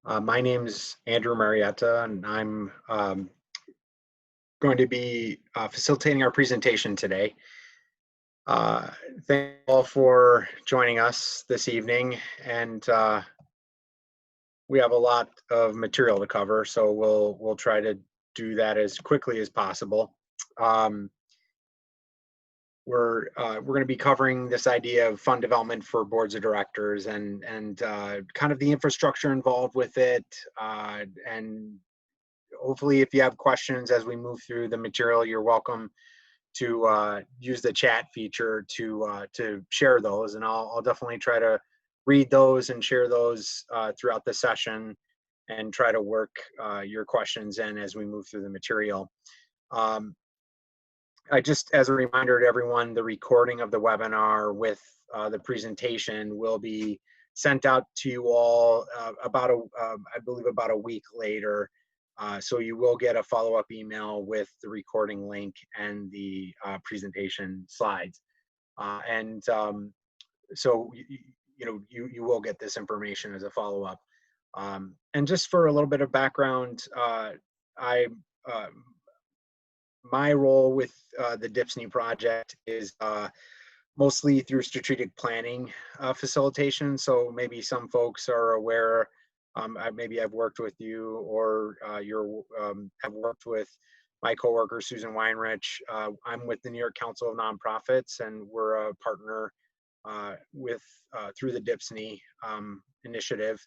My name's Andrew Marietta, and I'm going to be facilitating our presentation today. Uh, Thank you all for joining us this evening, and we have a lot of material to cover, so we'll try to do that as quickly as possible. Um, we're going to be covering this idea of fund development for boards of directors and kind of the infrastructure involved with it, and hopefully if you have questions as we move through the material, you're welcome to use the chat feature to share those, and I'll definitely try to read those and share those throughout the session and try to work your questions in as we move through the material. um, I just, as a reminder to everyone, the recording of the webinar with the presentation will be sent out to you all I believe about a week later. So you will get a follow-up email with the recording link and the presentation slides. So you will get this information as a follow-up. And just for a little bit of background, I uh, my role with the DHPSNY project is mostly through strategic planning facilitation. So maybe some folks are aware, maybe I've worked with you, or have worked with my coworker, Susan Weinrich. I'm with the New York Council of Nonprofits, and we're a partner through the DHPSNY initiative.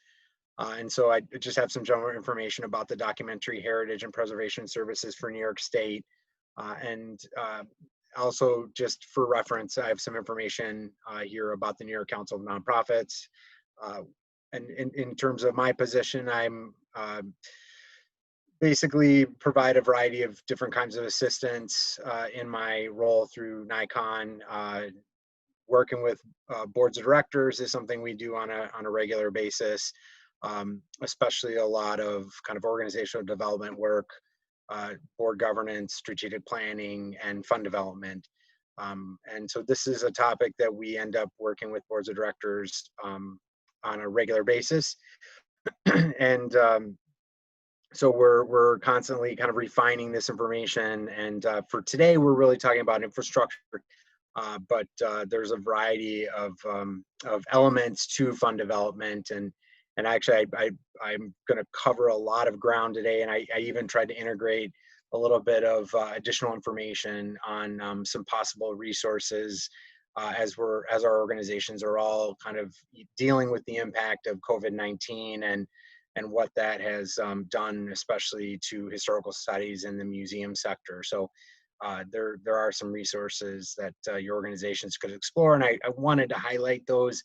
And so I just have some general information about the Documentary Heritage and Preservation Services for New York State. And also, just for reference, I have some information here about the New York Council of Nonprofits. And in terms of my position, I'm basically provide a variety of different kinds of assistance in my role through NICON. Working with boards of directors is something we do on a regular basis, especially a lot of kind of organizational development work, board governance, strategic planning, and fund development. And so this is a topic that we end up working with boards of directors on a regular basis. And so we're constantly kind of refining this information. And for today, we're really talking about infrastructure. But there's a variety of elements to fund development, and actually I'm going to cover a lot of ground today, and I even tried to integrate a little bit of additional information on some possible resources as our organizations are all kind of dealing with the impact of COVID-19 and what that has done, especially to historical studies in the museum sector. So there are some resources that your organizations could explore, and I wanted to highlight those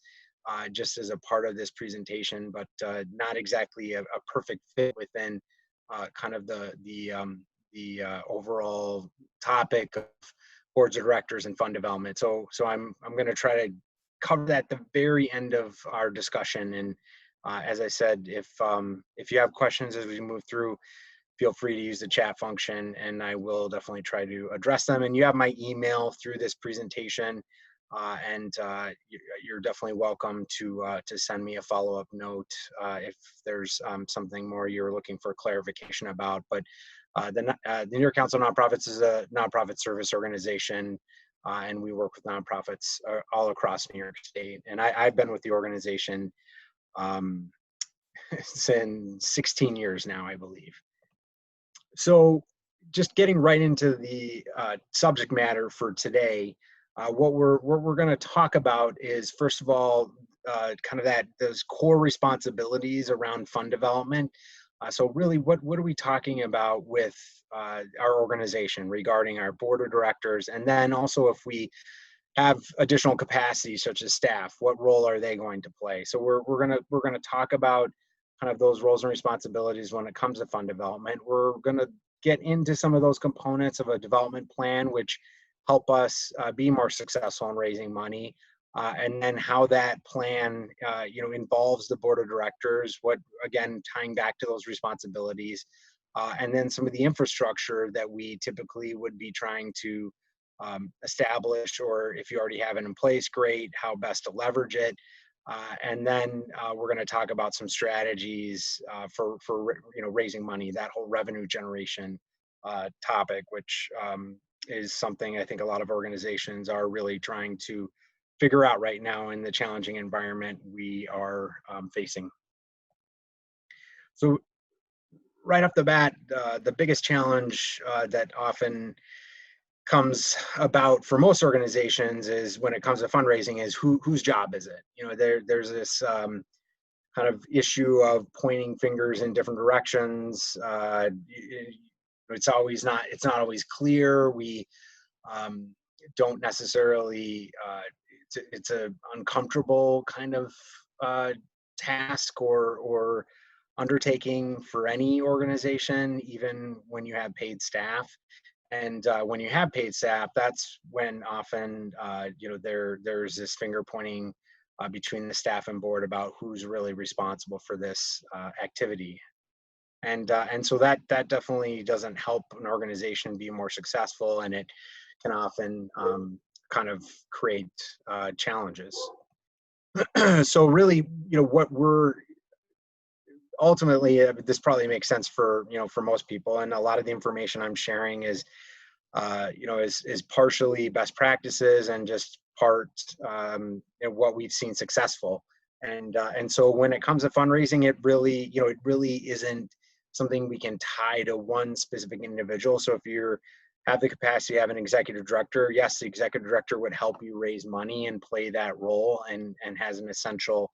just as a part of this presentation, but not exactly a perfect fit within kind of the overall topic of boards of directors and fund development. So I'm going to try to cover that at the very end of our discussion. And as I said, if you have questions as we move through, feel free to use the chat function, and I will definitely try to address them. And you have my email through this presentation, and you're definitely welcome to send me a follow-up note if there's something more you're looking for clarification about. But the New York Council of Nonprofits is a nonprofit service organization, and we work with nonprofits all across New York State. And I've been with the organization since 16 years now, I believe. So just getting right into the subject matter for today, what we're going to talk about is, first of all, kind of those core responsibilities around fund development. So really, what are we talking about with our organization regarding our board of directors, and then also if we have additional capacity such as staff, what role are they going to play? So we're gonna talk about kind of those roles and responsibilities when it comes to fund development. We're going to get into some of those components of a development plan, which help us be more successful in raising money, and then how that plan, involves the board of directors. What, again, tying back to those responsibilities, and then some of the infrastructure that we typically would be trying to establish, or if you already have it in place, great. How best to leverage it. And then we're going to talk about some strategies for raising money, that whole revenue generation topic, which is something I think a lot of organizations are really trying to figure out right now in the challenging environment we are facing. So right off the bat, the biggest challenge that often comes about for most organizations is when it comes to fundraising is whose job is it? There's this kind of issue of pointing fingers in different directions. It's not always clear. We don't necessarily, it's a uncomfortable kind of task or undertaking for any organization, even when you have paid staff. And when you have paid staff, that's when often there's this finger pointing between the staff and board about who's really responsible for this activity. And so that definitely doesn't help an organization be more successful, and it can often kind of create challenges. So really, what we're ultimately, this probably makes sense for most people, and a lot of the information I'm sharing is is partially best practices and just part what we've seen successful. And so when it comes to fundraising, it really isn't something we can tie to one specific individual. So if you have the capacity to have an executive director, yes, the executive director would help you raise money and play that role and has an essential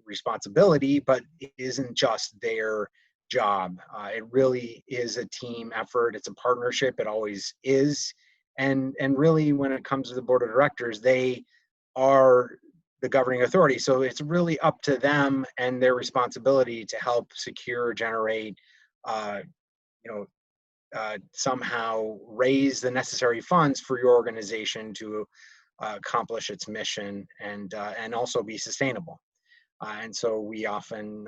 responsibility, but it isn't just their job. It really is a team effort. It's a partnership. It always is. And really, when it comes to the board of directors, they are the governing authority. So it's really up to them and their responsibility to help secure, generate, somehow raise the necessary funds for your organization to accomplish its mission and also be sustainable. And so we often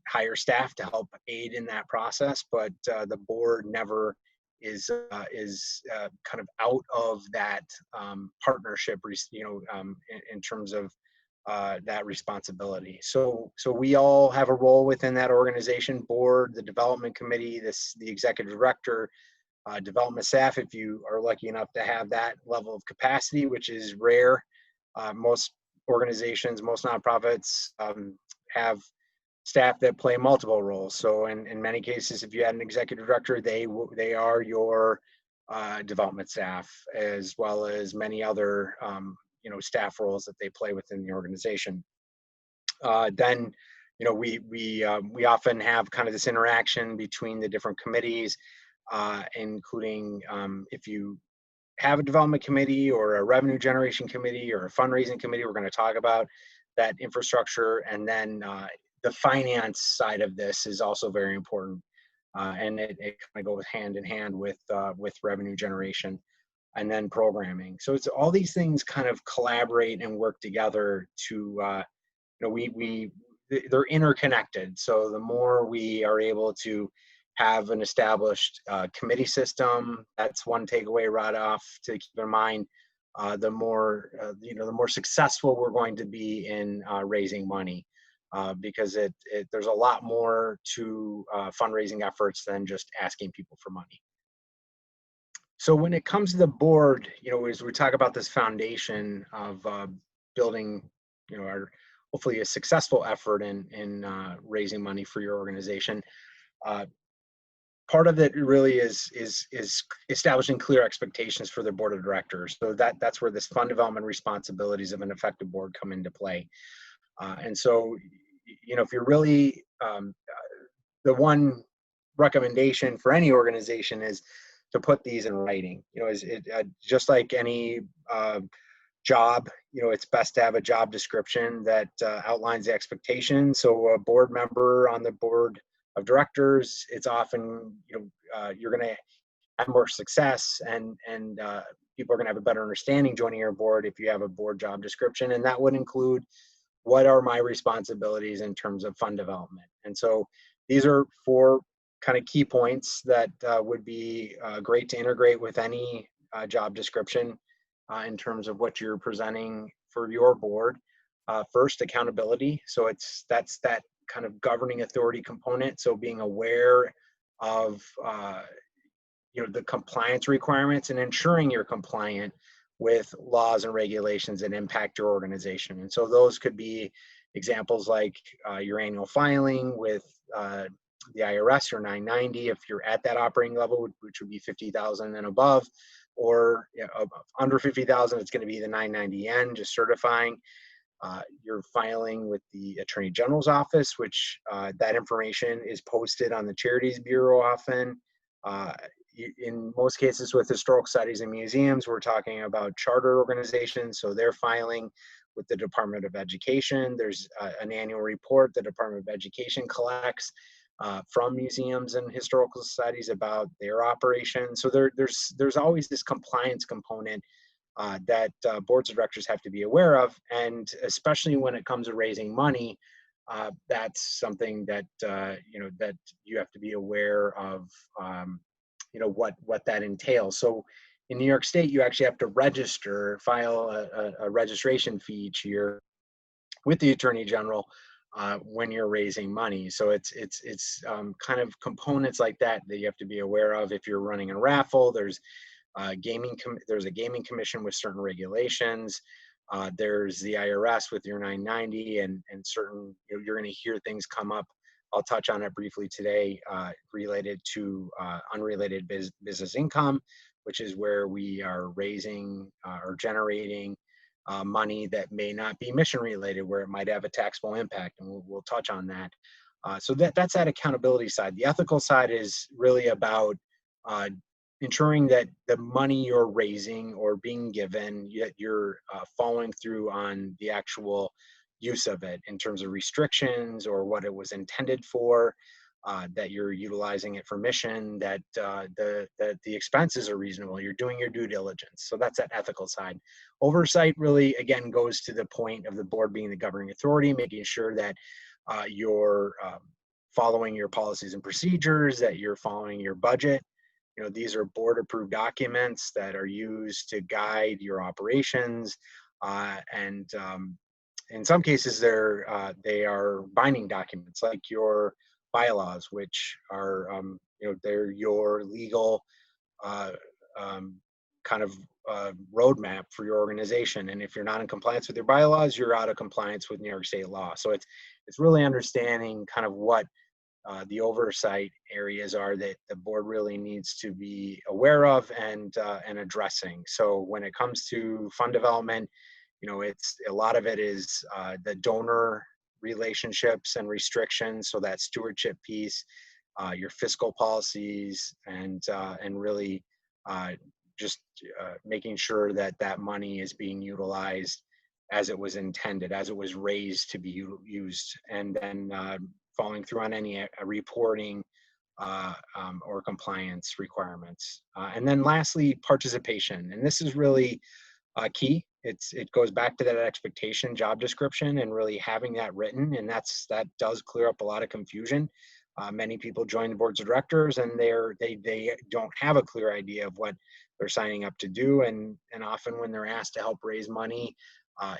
hire staff to help aid in that process, but the board never is kind of out of that partnership, in terms of that responsibility. So we all have a role within that organization: board, the development committee, the executive director, development staff, if you are lucky enough to have that level of capacity, which is rare. Most organizations, most nonprofits have staff that play multiple roles. So in many cases, if you had an executive director, they are your development staff, as well as many other staff roles that they play within the organization. Then we often have kind of this interaction between the different committees, including if you have a development committee or a revenue generation committee or a fundraising committee, we're going to talk about that infrastructure. And then the finance side of this is also very important. And it kind of goes hand in hand with revenue generation and then programming. So it's all these things kind of collaborate and work together to, they're interconnected. So the more we are able to have an established committee system, that's one takeaway right off to keep in mind. The more successful we're going to be in raising money, because there's a lot more to fundraising efforts than just asking people for money. So when it comes to the board, as we talk about this foundation of building, our hopefully a successful effort in raising money for your organization. Part of it really is establishing clear expectations for the board of directors. So that's where this fund development responsibilities of an effective board come into play. And so, if you're really, the one recommendation for any organization is to put these in writing. Just like any job, it's best to have a job description that outlines the expectations. So a board member on the board of directors, it's often, you're going to have more success and people are going to have a better understanding joining your board if you have a board job description. And that would include, what are my responsibilities in terms of fund development? And so these are 4 kind of key points that would be great to integrate with any job description in terms of what you're presenting for your board. First, accountability. So that's that kind of governing authority component. So being aware of the compliance requirements and ensuring you're compliant with laws and regulations that impact your organization. And so those could be examples like your annual filing with the IRS, your 990, if you're at that operating level, which would be 50,000 and above, or under 50,000, it's going to be the 990N, just certifying. You're filing with the Attorney General's office, which that information is posted on the Charities Bureau often. In most cases with historical societies and museums, we're talking about charter organizations, so they're filing with the Department of Education. There's an annual report the Department of Education collects from museums and historical societies about their operations. So there's always this compliance component that boards of directors have to be aware of, and especially when it comes to raising money, that's something that that you have to be aware of. What that entails. So in New York State, you actually have to file a registration fee each year with the Attorney General when you're raising money. So it's kind of components like that that you have to be aware of. If you're running a raffle, there's a gaming commission with certain regulations. There's the IRS with your 990 and certain, you're going to hear things come up. I'll touch on it briefly today related to unrelated business income, which is where we are raising or generating money that may not be mission related, where it might have a taxable impact, and we'll touch on that. So that's that accountability side. The ethical side is really about ensuring that the money you're raising or being given, yet you're following through on the actual use of it in terms of restrictions or what it was intended for, that you're utilizing it for mission, that the expenses are reasonable, you're doing your due diligence. So that's that ethical side. Oversight really, again, goes to the point of the board being the governing authority, making sure that you're following your policies and procedures, that you're following your budget. These are board approved documents that are used to guide your operations, and in some cases, they are binding documents, like your bylaws, which are they're your legal kind of roadmap for your organization. And if you're not in compliance with your bylaws, you're out of compliance with New York State law. So it's really understanding kind of what the oversight areas are that the board really needs to be aware of and addressing. So when it comes to fund development, it's a lot of it is the donor relationships and restrictions. So that stewardship piece, your fiscal policies, and really just making sure that that money is being utilized as it was intended, as it was raised to be used, and then following through on any reporting or compliance requirements. And then lastly, participation. And this is really key. It goes back to that expectation job description and really having that written, and that does clear up a lot of confusion. Many people join the boards of directors and they don't have a clear idea of what they're signing up to do, and often when they're asked to help raise money,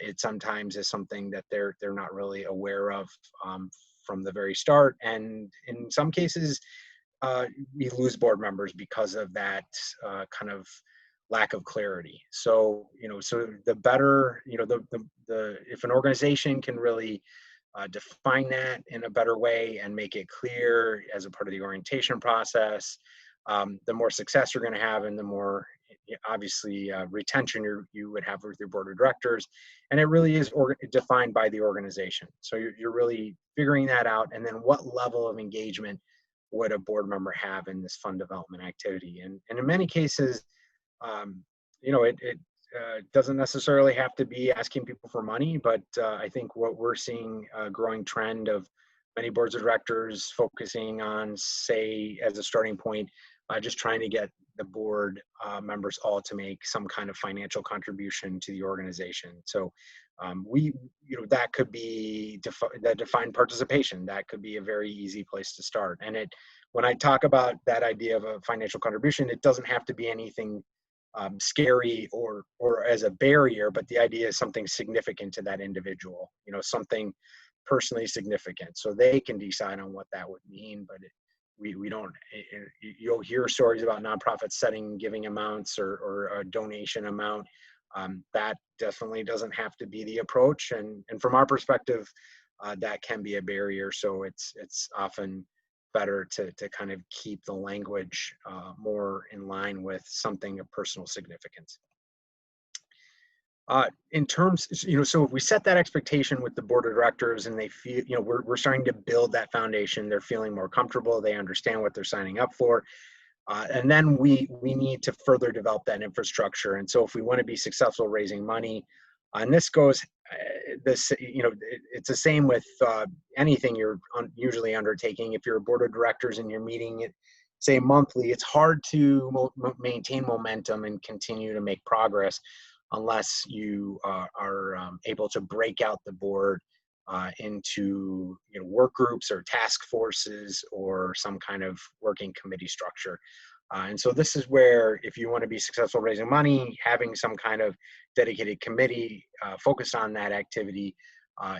it sometimes is something that they're not really aware of from the very start, and in some cases we lose board members because of that kind of lack of clarity. So so the better, if an organization can really define that in a better way and make it clear as a part of the orientation process, the more success you're going to have, and the more obviously retention you would have with your board of directors. And it really is defined by the organization. So you're really figuring that out, and then what level of engagement would a board member have in this fund development activity. And in many cases, it doesn't necessarily have to be asking people for money, but I think what we're seeing a growing trend of many boards of directors focusing on, say, as a starting point, just trying to get the board members all to make some kind of financial contribution to the organization. So that could be that defined participation. That could be a very easy place to start. And when I talk about that idea of a financial contribution, it doesn't have to be anything scary or as a barrier, but the idea is something significant to that individual, something personally significant, so they can decide on what that would mean. But we don't, you'll hear stories about nonprofits setting giving amounts or a donation amount. That definitely doesn't have to be the approach, and from our perspective, that can be a barrier. So it's often better to kind of keep the language more in line with something of personal significance. In terms, so if we set that expectation with the board of directors and they feel, we're starting to build that foundation, they're feeling more comfortable, they understand what they're signing up for. And then we need to further develop that infrastructure. And so if we want to be successful raising money, and this goes, it's the same with anything you're usually undertaking. If you're a board of directors and you're meeting, say, monthly, it's hard to maintain momentum and continue to make progress unless you are able to break out the board into work groups or task forces or some kind of working committee structure. And so this is where, if you want to be successful raising money, having some kind of dedicated committee focused on that activity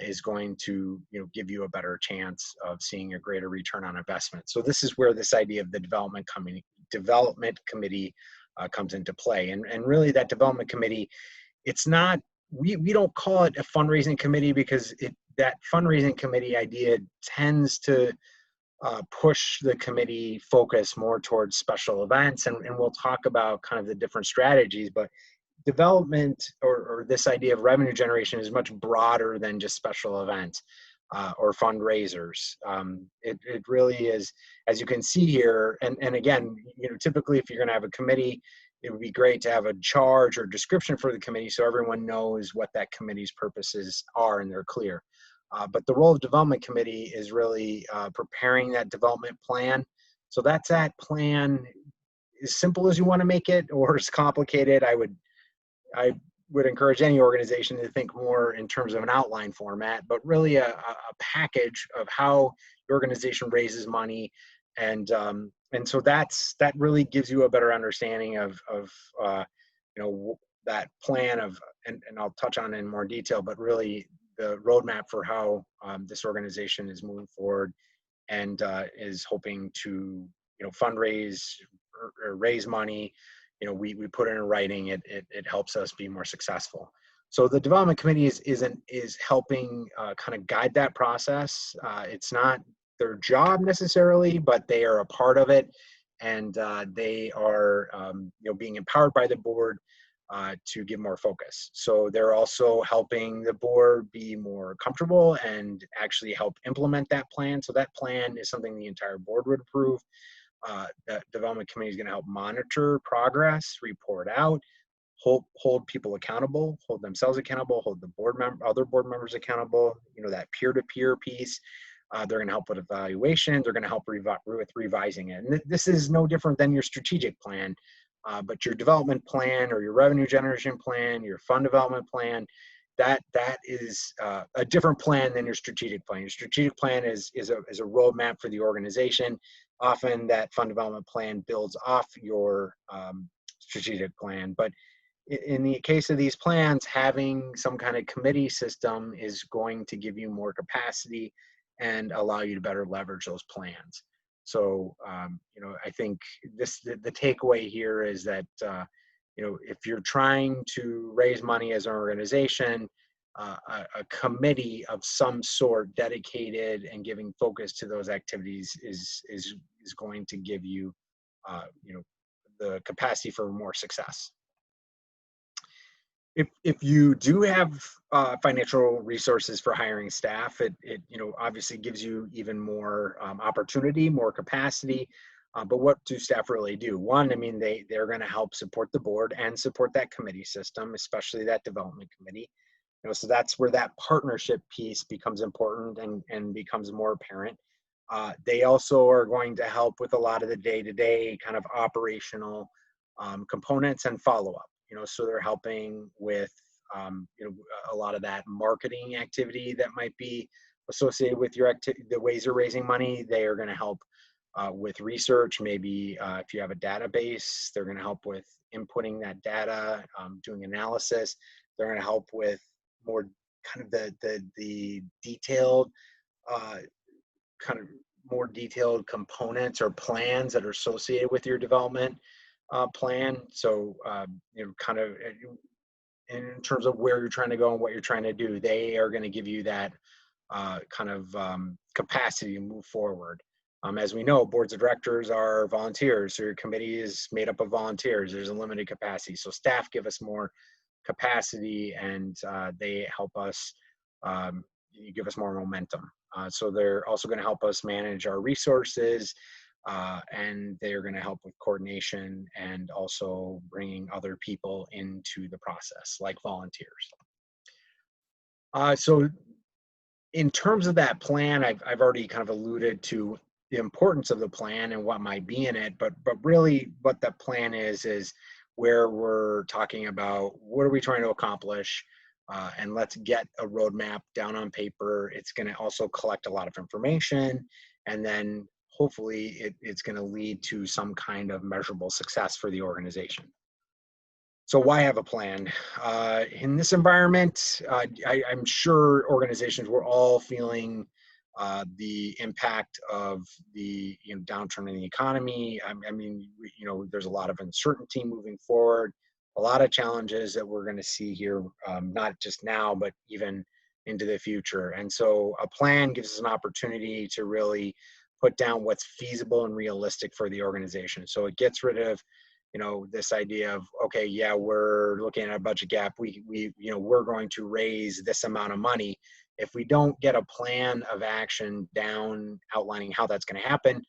is going to give you a better chance of seeing a greater return on investment. So this is where this idea of the development committee comes into play. And really that development committee, it's not, we don't call it a fundraising committee because that fundraising committee idea tends to push the committee focus more towards special events, and we'll talk about kind of the different strategies. But development or this idea of revenue generation is much broader than just special events or fundraisers. It really is, as you can see here, and again, typically if you're going to have a committee, it would be great to have a charge or description for the committee so everyone knows what that committee's purposes are and they're clear. But the role of development committee is really preparing that development plan. So that's that plan, as simple as you want to make it or as complicated. I would encourage any organization to think more in terms of an outline format, but really a package of how the organization raises money. And so that really gives you a better understanding of that plan of, and I'll touch on it in more detail, but really the roadmap for how this organization is moving forward and is hoping to fundraise or raise money. We put it in writing. It helps us be more successful. So the development committee is helping kind of guide that process. It's not their job necessarily, but they are a part of it, and they are being empowered by the board to give more focus. So they're also helping the board be more comfortable and actually help implement that plan. So that plan is something the entire board would approve. That development committee is going to help monitor progress, report out, hold people accountable, hold themselves accountable, hold the other board members accountable. That peer-to-peer piece. They're going to help with evaluation. They're going to help with revising it. And this is no different than your strategic plan. But your development plan or your revenue generation plan, your fund development plan, that is a different plan than your strategic plan. Your strategic plan is a roadmap for the organization. Often that fund development plan builds off your strategic plan. But in the case of these plans, having some kind of committee system is going to give you more capacity and allow you to better leverage those plans. So, I think the takeaway here is that, if you're trying to raise money as an organization, a committee of some sort dedicated and giving focus to those activities is going to give you, the capacity for more success. If you do have financial resources for hiring staff, it obviously gives you even more opportunity, more capacity. But what do staff really do? One, they're going to help support the board and support that committee system, especially that development committee. So that's where that partnership piece becomes important and becomes more apparent. They also are going to help with a lot of the day-to-day kind of operational components and follow-up. So they're helping with, a lot of that marketing activity that might be associated with your the ways you're raising money. They are going to help with research. Maybe if you have a database, they're going to help with inputting that data, doing analysis. They're going to help with more kind of the detailed, kind of more detailed components or plans that are associated with your development plan. So, kind of in terms of where you're trying to go and what you're trying to do, they are going to give you that kind of capacity to move forward. As we know, boards of directors are volunteers, so your committee is made up of volunteers. There's a limited capacity. So staff give us more capacity, and they help us, give us more momentum. So they're also going to help us manage our resources, and they're going to help with coordination and also bringing other people into the process, like volunteers. So in terms of that plan, I've already kind of alluded to the importance of the plan and what might be in it, but really what the plan is where we're talking about what are we trying to accomplish, and let's get a roadmap down on paper. It's going to also collect a lot of information, and then hopefully it's going to lead to some kind of measurable success for the organization. So why have a plan? In this environment, I'm sure organizations were all feeling the impact of the downturn in the economy. I mean, there's a lot of uncertainty moving forward, a lot of challenges that we're going to see here, not just now, but even into the future. And so a plan gives us an opportunity to really put down what's feasible and realistic for the organization. So it gets rid of this idea of, okay, yeah, we're looking at a budget gap. We're going to raise this amount of money. If we don't get a plan of action down outlining how that's going to happen,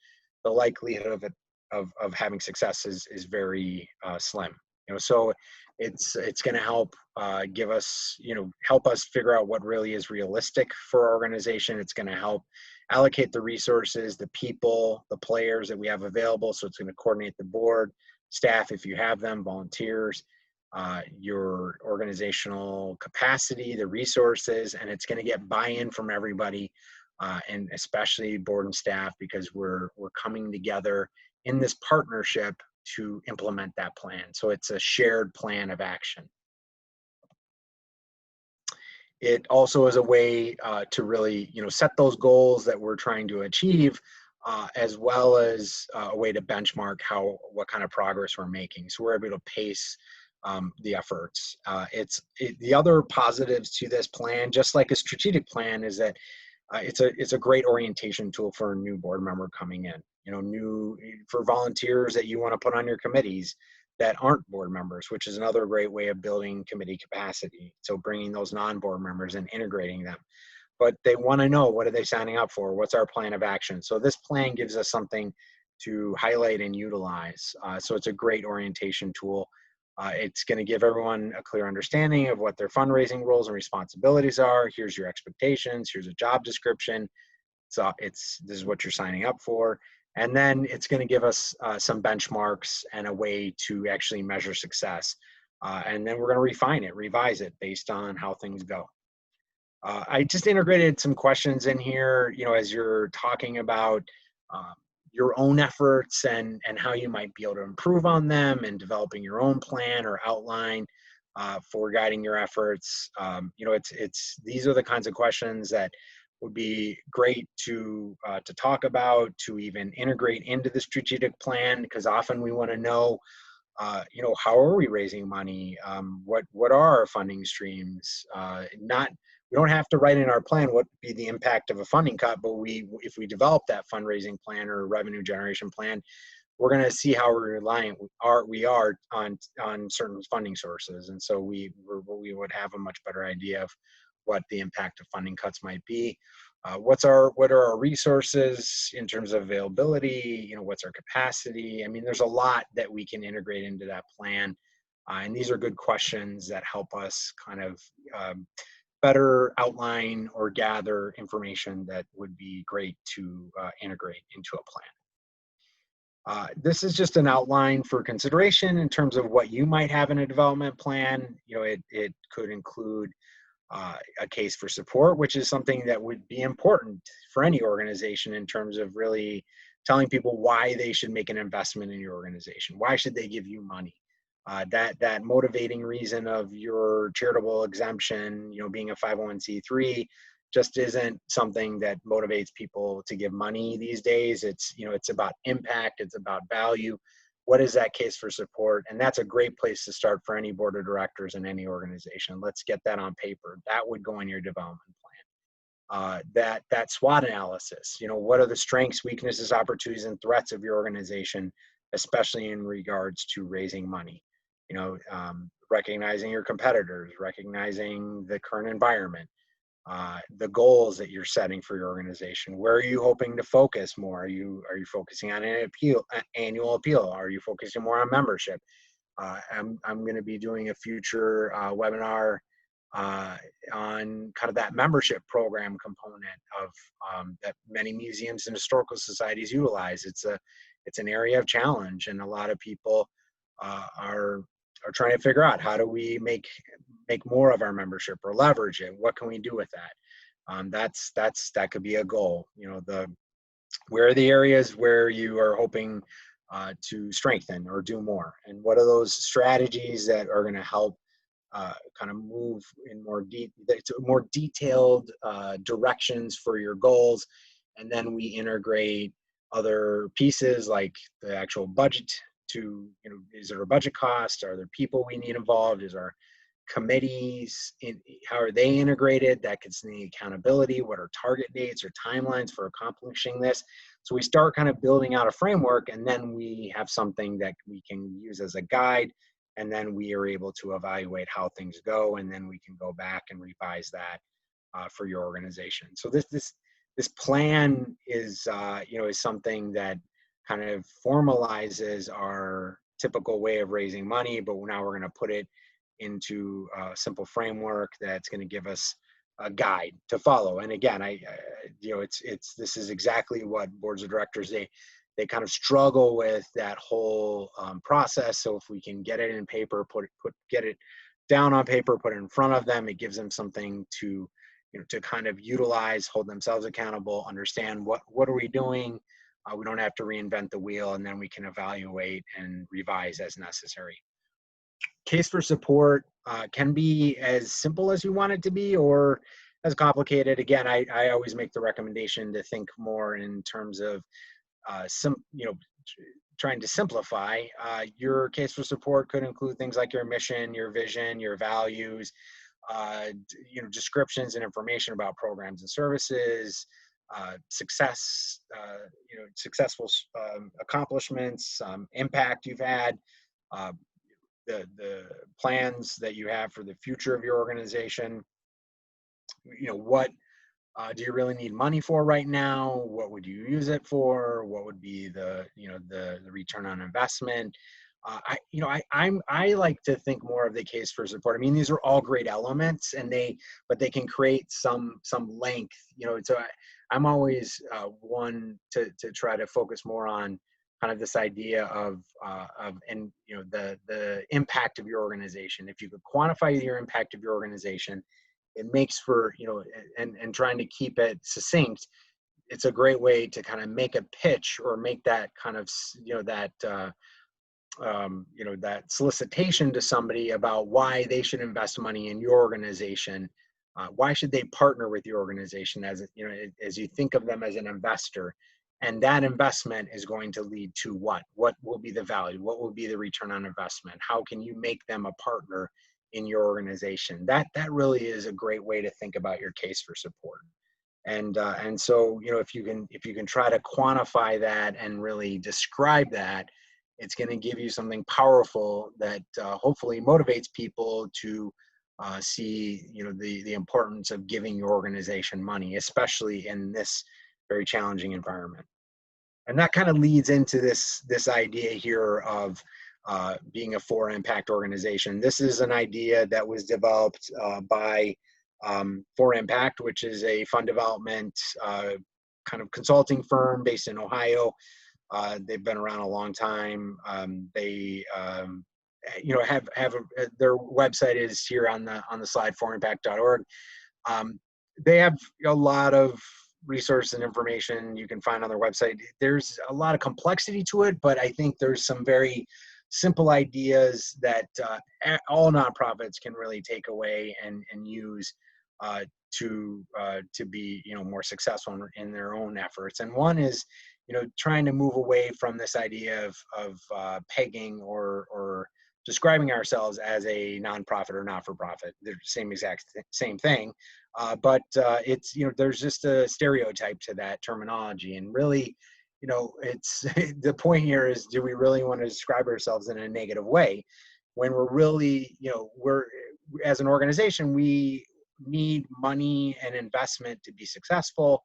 the likelihood of having success is very slim. So it's going to help give us, help us figure out what really is realistic for our organization. It's going to help allocate the resources, the people, the players that we have available. So it's going to coordinate the board, staff, if you have them, volunteers, your organizational capacity, the resources, and it's going to get buy-in from everybody, and especially board and staff, because we're coming together in this partnership to implement that plan. So it's a shared plan of action. It also is a way to really, set those goals that we're trying to achieve, as well as a way to benchmark what kind of progress we're making. So we're able to pace the efforts. The other positives to this plan, just like a strategic plan, is that it's a great orientation tool for a new board member coming in. For volunteers that you want to put on your committees that aren't board members, which is another great way of building committee capacity. So bringing those non-board members and integrating them. But they want to know, what are they signing up for? What's our plan of action? So this plan gives us something to highlight and utilize. So it's a great orientation tool. It's going to give everyone a clear understanding of what their fundraising roles and responsibilities are. Here's your expectations. Here's a job description. So this is what you're signing up for. And then it's going to give us some benchmarks and a way to actually measure success. And then we're going to refine it, revise it based on how things go. I just integrated some questions in here, as you're talking about your own efforts and how you might be able to improve on them, and developing your own plan or outline for guiding your efforts. These are the kinds of questions that would be great to talk about, to even integrate into the strategic plan, because often we want to know, how are we raising money? What are our funding streams? We don't have to write in our plan what would be the impact of a funding cut, but if we develop that fundraising plan or revenue generation plan, we're going to see how reliant we are on certain funding sources, and so we would have a much better idea of what the impact of funding cuts might be. What are our resources in terms of availability? What's our capacity? I mean, there's a lot that we can integrate into that plan, and these are good questions that help us kind of better outline or gather information that would be great to integrate into a plan. This is just an outline for consideration in terms of what you might have in a development plan. It could include a case for support, which is something that would be important for any organization in terms of really telling people why they should make an investment in your organization. Why should they give you money? That motivating reason of your charitable exemption, being a 501c3, just isn't something that motivates people to give money these days. It's about impact. It's about value. What is that case for support? And that's a great place to start for any board of directors in any organization. Let's get that on paper. That would go in your development plan. That SWOT analysis, what are the strengths, weaknesses, opportunities, and threats of your organization, especially in regards to raising money. Recognizing your competitors, recognizing the current environment, the goals that you're setting for your organization. Where are you hoping to focus more? Are you focusing on an annual appeal? Are you focusing more on membership? I'm going to be doing a future webinar on kind of that membership program component of that many museums and historical societies utilize. It's an area of challenge, and a lot of people are trying to figure out, how do we make more of our membership or leverage it? What can we do with that? That could be a goal. Where are the areas where you are hoping to strengthen or do more, and what are those strategies that are going to help kind of move in more detailed directions for your goals. And then we integrate other pieces like the actual budget to, is there a budget cost? Are there people we need involved? Is our committees, how are they integrated? That gets in the accountability. What are target dates or timelines for accomplishing this? So we start kind of building out a framework, and then we have something that we can use as a guide, and then we are able to evaluate how things go, and then we can go back and revise that for your organization. So this plan is is something that kind of formalizes our typical way of raising money, but now we're going to put it into a simple framework that's going to give us a guide to follow. And again, this is exactly what boards of directors, they kind of struggle with that whole process. So if we can get it in paper, get it down on paper, put it in front of them, it gives them something to kind of utilize, hold themselves accountable, understand what are we doing. We don't have to reinvent the wheel, and then we can evaluate and revise as necessary. Case for support can be as simple as you want it to be, or as complicated. Again, I always make the recommendation to think more in terms of trying to simplify. Your case for support could include things like your mission, your vision, your values, descriptions and information about programs and services, success, successful accomplishments, impact you've had, the plans that you have for the future of your organization. What do you really need money for right now? What would you use it for? What would be the return on investment? I like to think more of the case for support. I mean, these are all great elements, but they can create some length. So I'm always one to try to focus more on kind of this idea of the impact of your organization. If you could quantify your impact of your organization, it makes for, and trying to keep it succinct, it's a great way to kind of make a pitch or make that kind of, that solicitation to somebody about why they should invest money in your organization. Why should they partner with your organization as you think of them as an investor? And that investment is going to lead to what? What will be the value? What will be the return on investment? How can you make them a partner in your organization? That really is a great way to think about your case for support. And so if you can try to quantify that and really describe that, it's going to give you something powerful that hopefully motivates people to see the importance of giving your organization money, especially in this very challenging environment. And that kind of leads into this idea here of being a for impact organization. This is an idea that was developed by For Impact, which is a fund development kind of consulting firm based in Ohio. They've been around a long time. They their website is here on the slide, forimpact.org. They have a lot of resource and information you can find on their website. There's a lot of complexity to it, but I think there's some very simple ideas that all nonprofits can really take away and use to be more successful in their own efforts. And one is trying to move away from this idea of pegging or describing ourselves as a nonprofit or not-for-profit. They're the same thing, but it's there's just a stereotype to that terminology, and really it's the point here is, do we really want to describe ourselves in a negative way when we're really we're, as an organization, we need money and investment to be successful.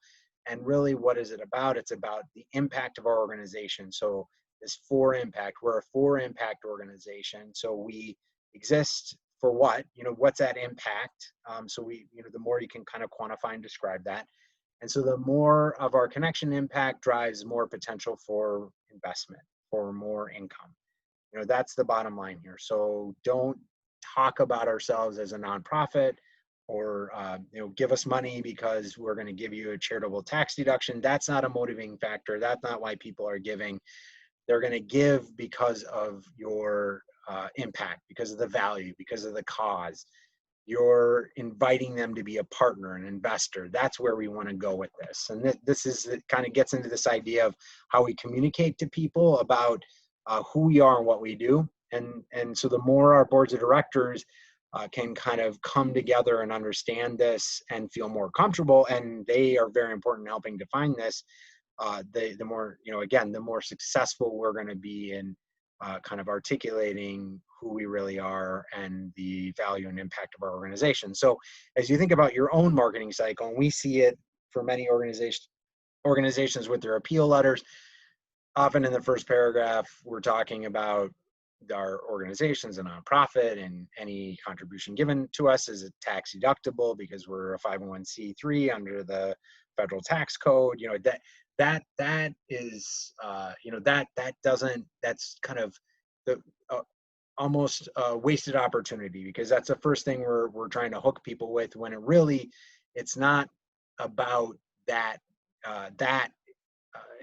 And really, what is it about? It's about the impact of our organization. So this for impact, we're a for impact organization. So we exist for what? What's that impact? So we, the more you can kind of quantify and describe that. And so the more of our connection impact drives more potential for investment, for more income. That's the bottom line here. So don't talk about ourselves as a nonprofit, or give us money because we're going to give you a charitable tax deduction. That's not a motivating factor. That's not why people are giving. They're going to give because of your impact, because of the value, because of the cause. You're inviting them to be a partner, an investor. That's where we want to go with this. And this is, it kind of gets into this idea of how we communicate to people about who we are and what we do. And so the more our boards of directors can kind of come together and understand this and feel more comfortable, and they are very important in helping define this, the more, again, the more successful we're going to be in kind of articulating who we really are and the value and impact of our organization. So as you think about your own marketing cycle, and we see it for many organizations with their appeal letters, often in the first paragraph, we're talking about our organization's a nonprofit, and any contribution given to us is a tax deductible because we're a 501c3 under the federal tax code. That is that's kind of the almost wasted opportunity, because that's the first thing we're trying to hook people with, when it's not about that. That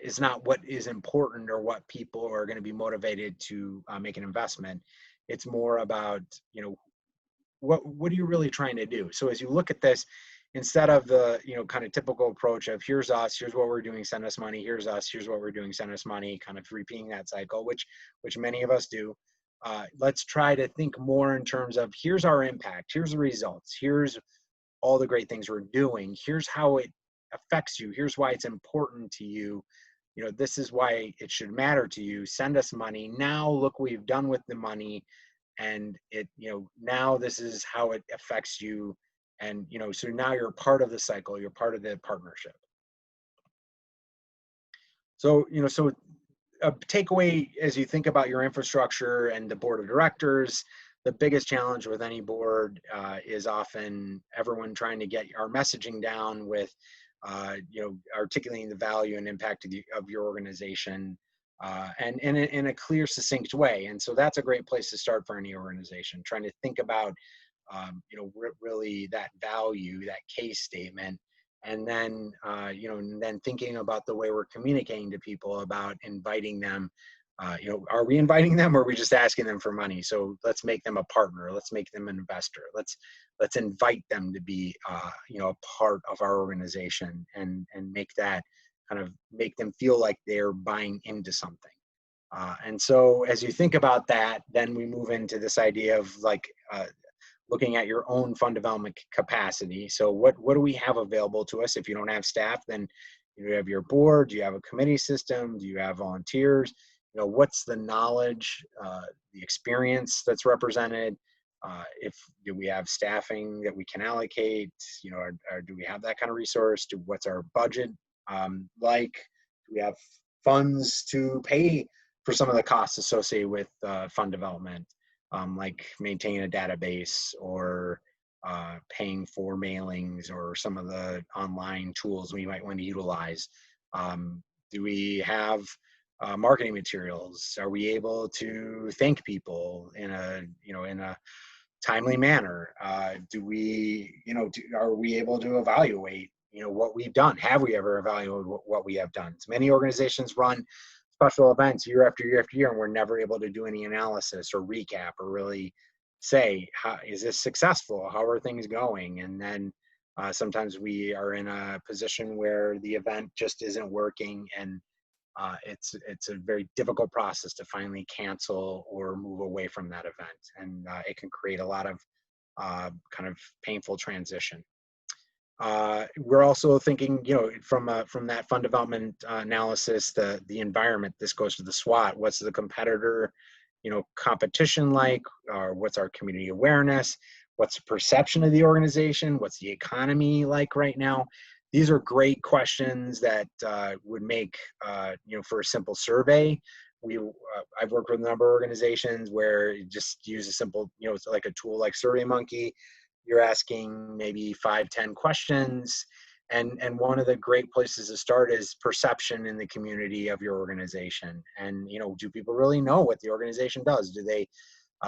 is not what is important or what people are going to be motivated to make an investment. It's more about, what are you really trying to do? So as you look at this, instead of the, kind of typical approach of here's us, here's what we're doing, send us money, here's us, here's what we're doing, send us money, kind of repeating that cycle, which many of us do. Let's try to think more in terms of, here's our impact, here's the results, here's all the great things we're doing, here's how it affects you, here's why it's important to you. This is why it should matter to you. Send us money. Now look what we've done with the money, and it, now this is how it affects you. And, so now you're part of the cycle, you're part of the partnership. So, so a takeaway as you think about your infrastructure and the board of directors, the biggest challenge with any board is often everyone trying to get our messaging down with, articulating the value and impact of your organization, and in a clear, succinct way. And so that's a great place to start for any organization, trying to think about, really that value, that case statement, and then, and then thinking about the way we're communicating to people about inviting them. Are we inviting them, or are we just asking them for money? So let's make them a partner. Let's make them an investor. Let's invite them to be, a part of our organization, and make that kind of make them feel like they're buying into something. And so as you think about that, then we move into this idea of looking at your own fund development capacity. So what do we have available to us? If you don't have staff, then you have your board. Do you have a committee system? Do you have volunteers? What's the knowledge, the experience that's represented? Do we have staffing that we can allocate? Or do we have that kind of resource? What's our budget like? Do we have funds to pay for some of the costs associated with fund development, like maintaining a database, or paying for mailings, or some of the online tools we might want to utilize? Do we have marketing materials? Are we able to thank people in a, in a timely manner? Are we able to evaluate, what we've done? Have we ever evaluated what we have done? So many organizations run special events year after year after year, and we're never able to do any analysis or recap or really say, how is this successful? How are things going? And then sometimes we are in a position where the event just isn't working, and it's a very difficult process to finally cancel or move away from that event, and it can create a lot of kind of painful transition. We're also thinking, from that fund development analysis, the environment. This goes to the SWOT. What's the competitor, competition like? What's our community awareness? What's the perception of the organization? What's the economy like right now? These are great questions that would make, for a simple survey. I've worked with a number of organizations where you just use a simple, it's like a tool like SurveyMonkey. You're asking maybe 5-10 questions, and one of the great places to start is perception in the community of your organization. And do people really know what the organization does? Do they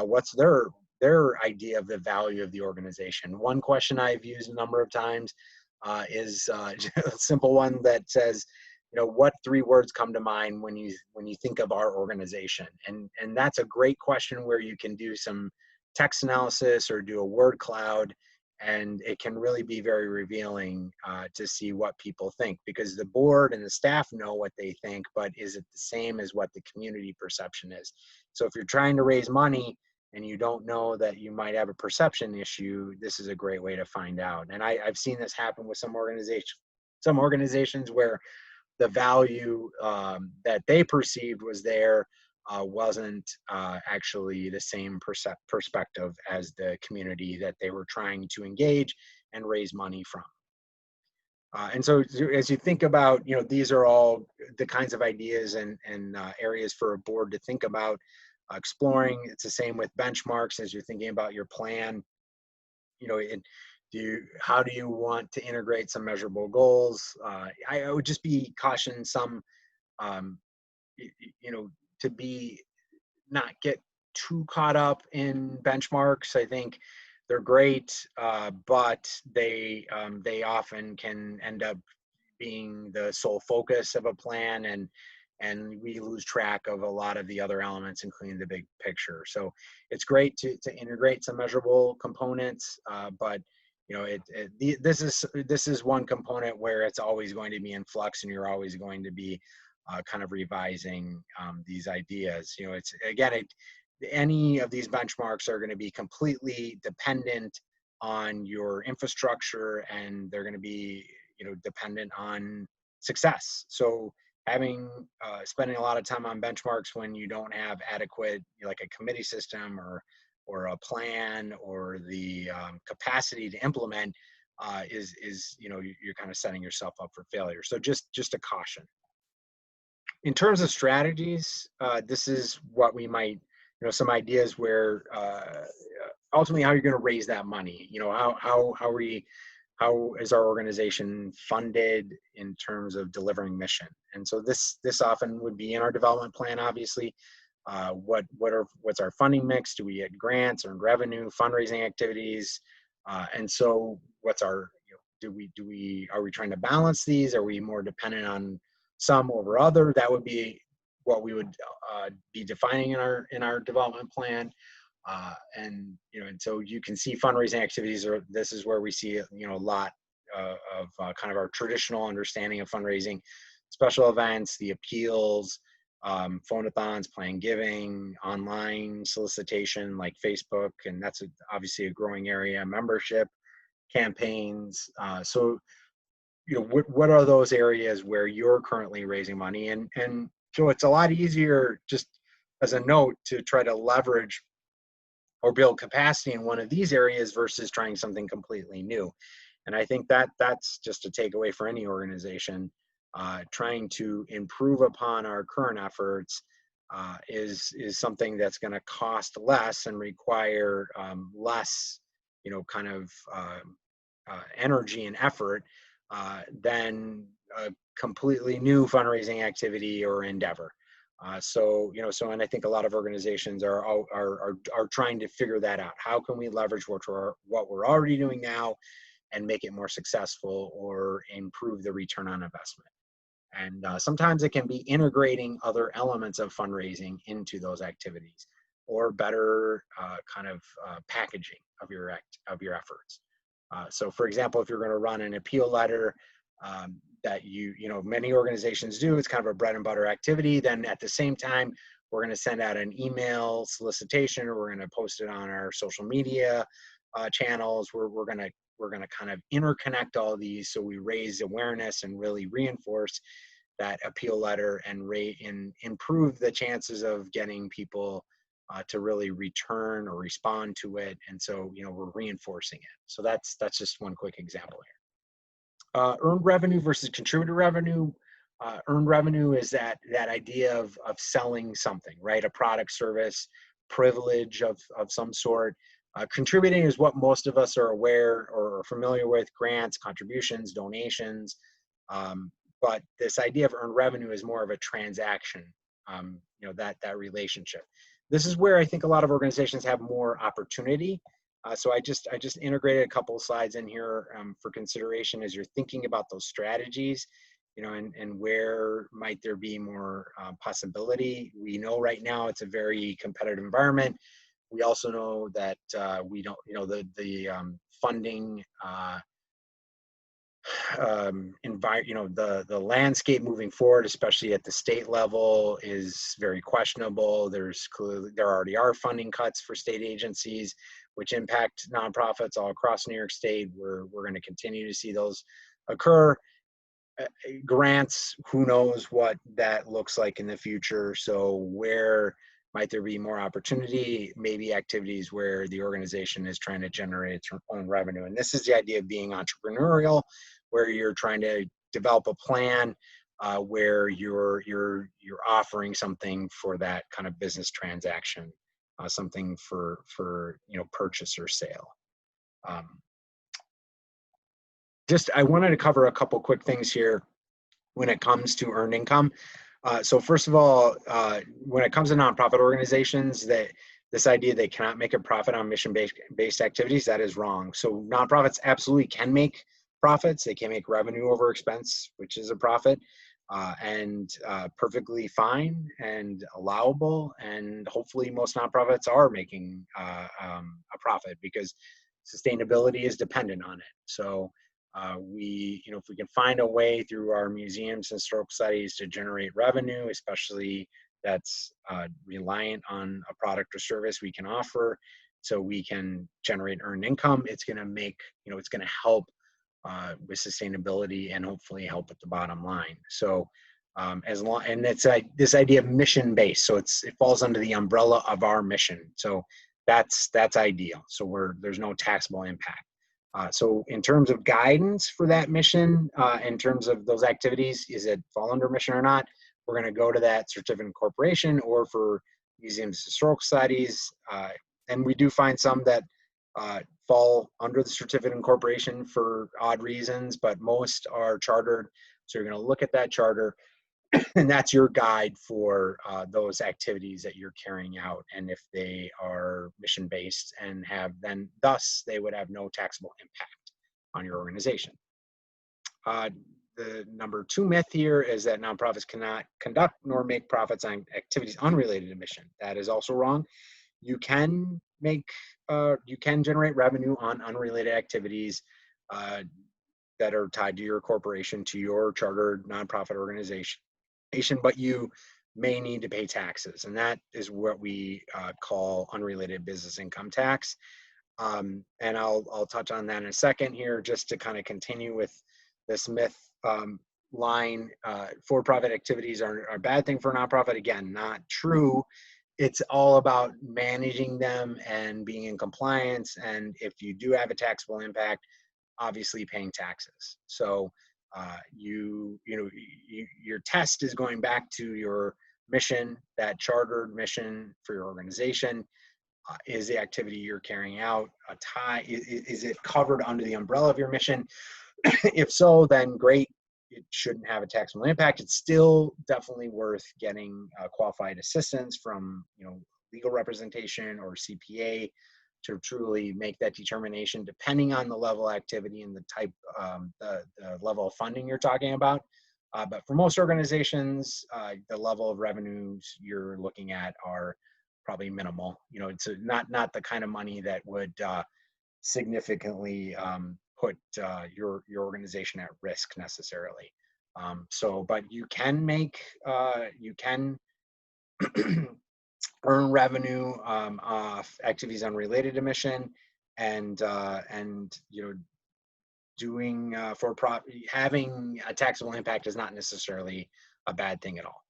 what's their idea of the value of the organization? One question I've used a number of times is a simple one that says, what 3 words come to mind when you think of our organization? And that's a great question where you can do some text analysis or do a word cloud, and it can really be very revealing to see what people think, because the board and the staff know what they think, but is it the same as what the community perception is? So if you're trying to raise money and you don't know that you might have a perception issue, this is a great way to find out. And I've seen this happen with some organizations where the value that they perceived was there wasn't actually the same perspective as the community that they were trying to engage and raise money from. And so as you think about, these are all the kinds of ideas and areas for a board to think about exploring. It's the same with benchmarks as you're thinking about your plan. How do you want to integrate some measurable goals? I would just be caution some, to be not get too caught up in benchmarks. I think they're great, but they often can end up being the sole focus of a plan, and we lose track of a lot of the other elements, including the big picture. So it's great to integrate some measurable components, but this is one component where it's always going to be in flux, and you're always going to be kind of revising these ideas. Any of these benchmarks are going to be completely dependent on your infrastructure, and they're going to be dependent on success. So spending a lot of time on benchmarks when you don't have adequate, like a committee system or a plan or the capacity to implement is you're kind of setting yourself up for failure. So just a caution. In terms of strategies, this is what we might, some ideas where ultimately how you're going to raise that money. How is our organization funded in terms of delivering mission? And so this often would be in our development plan, obviously. What's our funding mix? Do we get grants, earned revenue, fundraising activities? And so what's our, are we trying to balance these? Are we more dependent on some over other? That would be what we would be defining in our development plan. And so you can see fundraising activities, this is where we see a lot of kind of our traditional understanding of fundraising, special events, the appeals, phone-a-thons, plan giving, online solicitation like Facebook, and that's obviously a growing area, membership campaigns. So what are those areas where you're currently raising money? And so it's a lot easier, just as a note, to try to leverage or build capacity in one of these areas versus trying something completely new. And I think that's just a takeaway for any organization. Trying to improve upon our current efforts is something that's going to cost less and require less, kind of energy and effort than a completely new fundraising activity or endeavor. So and I think a lot of organizations are trying to figure that out. How can we leverage what we're already doing now and make it more successful or improve the return on investment? And sometimes it can be integrating other elements of fundraising into those activities, or better packaging of your efforts. So, for example, if you're going to run an appeal letter that many organizations do, it's kind of a bread and butter activity. Then at the same time, we're going to send out an email solicitation, or we're going to post it on our social media channels. We're going to kind of interconnect all these, so we raise awareness and really reinforce that appeal letter and improve the chances of getting people to really return or respond to it. And so, we're reinforcing it. So that's just one quick example here. Earned revenue versus contributed revenue. Earned revenue is that idea of selling something, right? A product, service, privilege of some sort. Contributing is what most of us are aware or familiar with: grants, contributions, donations. But this idea of earned revenue is more of a transaction, that relationship. This is where I think a lot of organizations have more opportunity. So I just integrated a couple of slides in here for consideration as you're thinking about those strategies, and where might there be more possibility. We know right now it's a very competitive environment. We also know that we don't, the funding the landscape moving forward, especially at the state level, is very questionable. There already are funding cuts for state agencies, which impact nonprofits all across New York State. We're going to continue to see those occur. Grants, who knows what that looks like in the future. So where might there be more opportunity? Maybe activities where the organization is trying to generate its own revenue. And this is the idea of being entrepreneurial, where you're trying to develop a plan where you're offering something for that kind of business transaction, something for purchase or sale. I wanted to cover a couple quick things here when it comes to earned income. So first of all, when it comes to nonprofit organizations, this idea they cannot make a profit on mission-based activities, that is wrong. So nonprofits absolutely can make profits. They can make revenue over expense, which is a profit, and perfectly fine and allowable. And hopefully most nonprofits are making a profit, because sustainability is dependent on it. So if we can find a way through our museums and historical societies to generate revenue, especially that's reliant on a product or service we can offer, so we can generate earned income, it's going to make, it's going to help with sustainability and hopefully help at the bottom line. So and it's this idea of mission based, so it falls under the umbrella of our mission. So that's ideal. So there's no taxable impact. So in terms of guidance for that mission, in terms of those activities, is it fall under mission or not? We're going to go to that certificate of incorporation, or for museums, historical societies. And we do find some that fall under the certificate of incorporation for odd reasons, but most are chartered. So you're going to look at that charter, and that's your guide for those activities that you're carrying out. And if they are mission-based and thus they would have no taxable impact on your organization. The number 2 myth here is that nonprofits cannot conduct nor make profits on activities unrelated to mission. That is also wrong. You can generate revenue on unrelated activities that are tied to your corporation, to your chartered nonprofit organization, but you may need to pay taxes, and that is what we call unrelated business income tax. And I'll touch on that in a second here, just to kind of continue with this myth line. For-profit activities are a bad thing for a nonprofit. Again, not true. It's all about managing them and being in compliance, and if you do have a taxable impact, obviously paying taxes. So your test is going back to your mission, that chartered mission for your organization. Is the activity you're carrying out is it covered under the umbrella of your mission? If so, then great, it shouldn't have a taxable impact. It's still definitely worth getting qualified assistance from, legal representation or CPA to truly make that determination, depending on the level of activity and the type, the level of funding you're talking about. But for most organizations, the level of revenues you're looking at are probably minimal. It's not the kind of money that would significantly put your organization at risk necessarily. But you can earn revenue off activities unrelated to mission, and doing having a taxable impact is not necessarily a bad thing at all.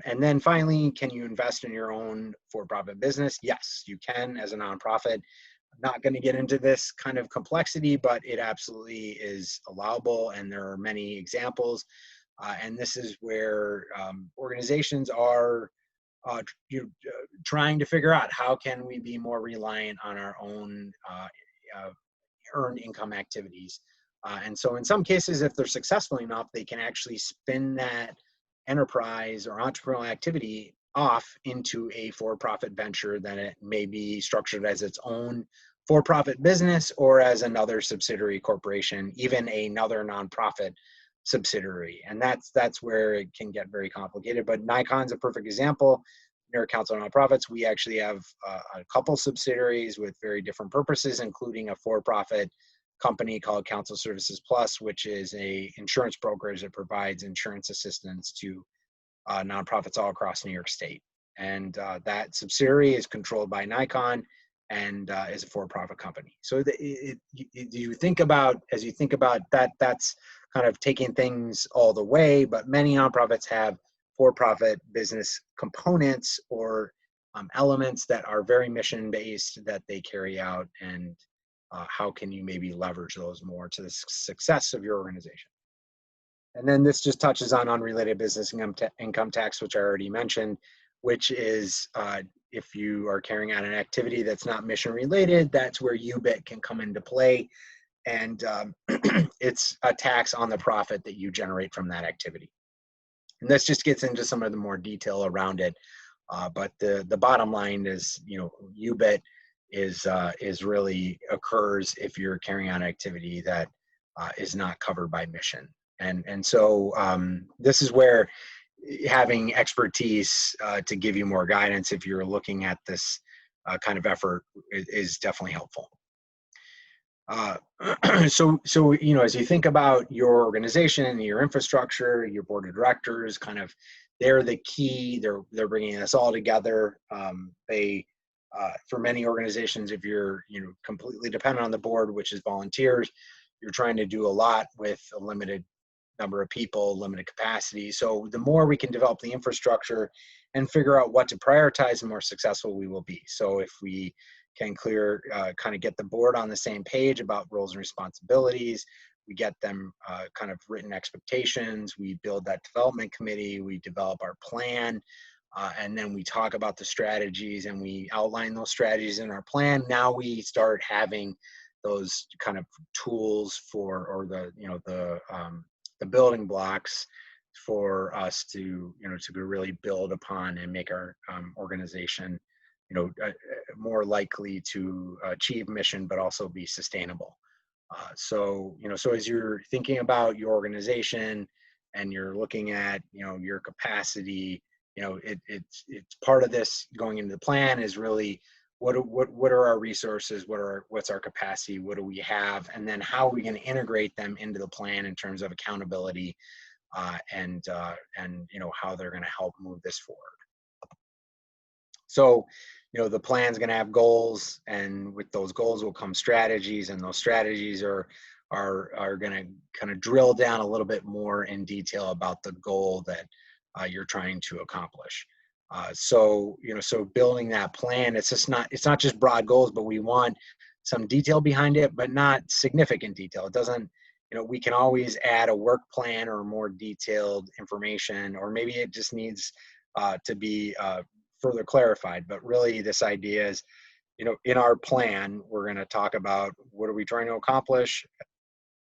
And then finally, can you invest in your own for-profit business? Yes, you can as a nonprofit. I'm not going to get into this kind of complexity, but it absolutely is allowable, and there are many examples. And this is where organizations are trying to figure out how can we be more reliant on our own earned income activities. And so in some cases, if they're successful enough, they can actually spin that enterprise or entrepreneurial activity off into a for-profit venture that it may be structured as its own for-profit business or as another subsidiary corporation, even another nonprofit subsidiary. And that's where it can get very complicated. But NICON's a perfect example. New York Council of Nonprofits, we actually have a couple subsidiaries with very different purposes, including a for-profit company called Council Services Plus, which is a insurance brokerage that provides insurance assistance to nonprofits all across New York State. And that subsidiary is controlled by NICON and is a for-profit company. So as you think about that, that's kind of taking things all the way, but many nonprofits have for-profit business components or elements that are very mission-based that they carry out, and how can you maybe leverage those more to the success of your organization. And then this just touches on unrelated business income tax, which I already mentioned, which is if you are carrying out an activity that's not mission related, that's where UBIT can come into play. And it's a tax on the profit that you generate from that activity. And this just gets into some of the more detail around it. But the bottom line is, UBIT is really occurs if you're carrying out an activity that is not covered by mission. And so this is where having expertise to give you more guidance if you're looking at this kind of effort is definitely helpful. So as you think about your organization and your infrastructure, your board of directors, kind of, they're the key. They're bringing us all together. For many organizations, if you're completely dependent on the board, which is volunteers, you're trying to do a lot with a limited number of people, limited capacity. So the more we can develop the infrastructure and figure out what to prioritize, the more successful we will be. So if we can kind of get the board on the same page about roles and responsibilities, we get them kind of written expectations, we build that development committee, we develop our plan, and then we talk about the strategies and we outline those strategies in our plan. Now we start having those kind of tools or the building blocks for us to really build upon and make our organization more likely to achieve mission, but also be sustainable. So as you're thinking about your organization and you're looking at your capacity, it's part of this going into the plan is really what are our resources, what's our capacity, what do we have, and then how are we going to integrate them into the plan in terms of accountability and how they're going to help move this forward. So the plan's going to have goals, and with those goals will come strategies, and those strategies are going to kind of drill down a little bit more in detail about the goal that you're trying to accomplish. So building that plan, it's not just broad goals, but we want some detail behind it, but not significant detail. It doesn't, we can always add a work plan or more detailed information, or maybe it just needs to be further clarified. But really this idea is, in our plan, we're going to talk about what are we trying to accomplish,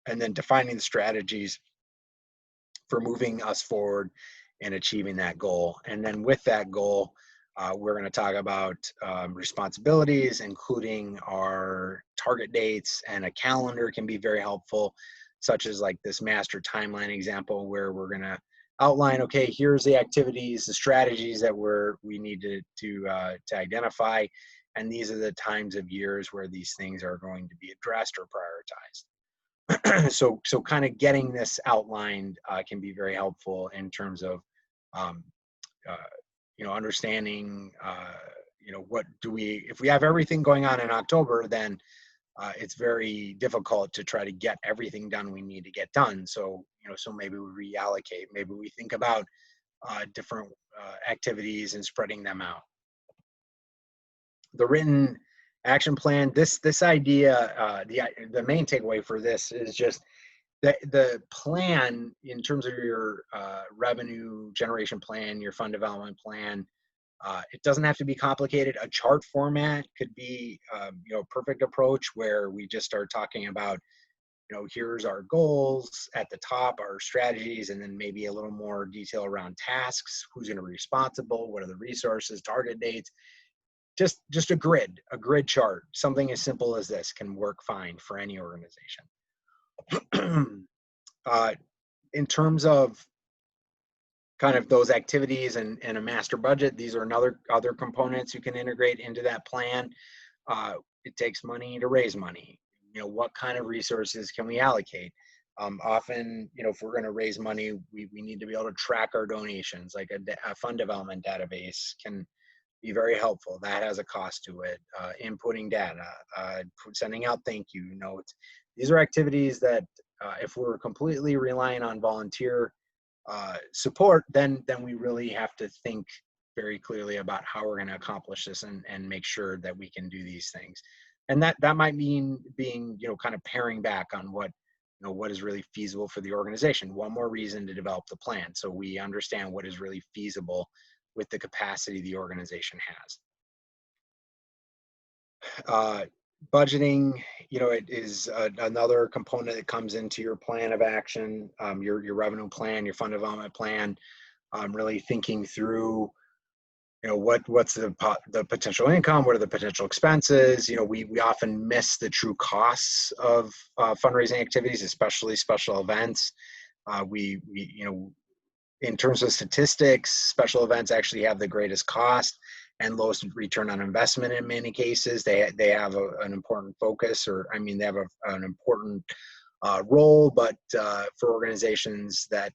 and then defining the strategies for moving us forward in achieving that goal. And then with that goal, we're going to talk about responsibilities, including our target dates, and a calendar can be very helpful, such as like this master timeline example where we're going to outline, okay, here's the activities, the strategies that we need to identify, and these are the times of years where these things are going to be addressed or prioritized. So kind of getting this outlined can be very helpful in terms of understanding, what do we, if we have everything going on in October, then it's very difficult to try to get everything done we need to get done. So, so maybe we reallocate, maybe we think about different activities and spreading them out. The written action plan, this idea, the main takeaway for this is just the plan in terms of your revenue generation plan, your fund development plan. It doesn't have to be complicated. A chart format could be, a perfect approach where we just start talking about, here's our goals at the top, our strategies, and then maybe a little more detail around tasks, who's going to be responsible, what are the resources, target dates. Just a grid chart. Something as simple as this can work fine for any organization. In terms of kind of those activities and a master budget, these are other components you can integrate into that plan. It takes money to raise money. What kind of resources can we allocate? Often, if we're going to raise money, we need to be able to track our donations. Like a fund development database can be very helpful. That has a cost to it. Inputting data, sending out thank you notes. These are activities that if we're completely relying on volunteer support, then we really have to think very clearly about how we're going to accomplish this and make sure that we can do these things. And that might mean being, kind of paring back on what is really feasible for the organization. One more reason to develop the plan, so we understand what is really feasible with the capacity the organization has. Budgeting, it is another component that comes into your plan of action, your revenue plan, your fund development plan. Really thinking through, what's the potential income, what are the potential expenses. We often miss the true costs of fundraising activities, especially special events. In terms of statistics, special events actually have the greatest cost and lowest return on investment in many cases. They have an important focus, they have an important role, but for organizations that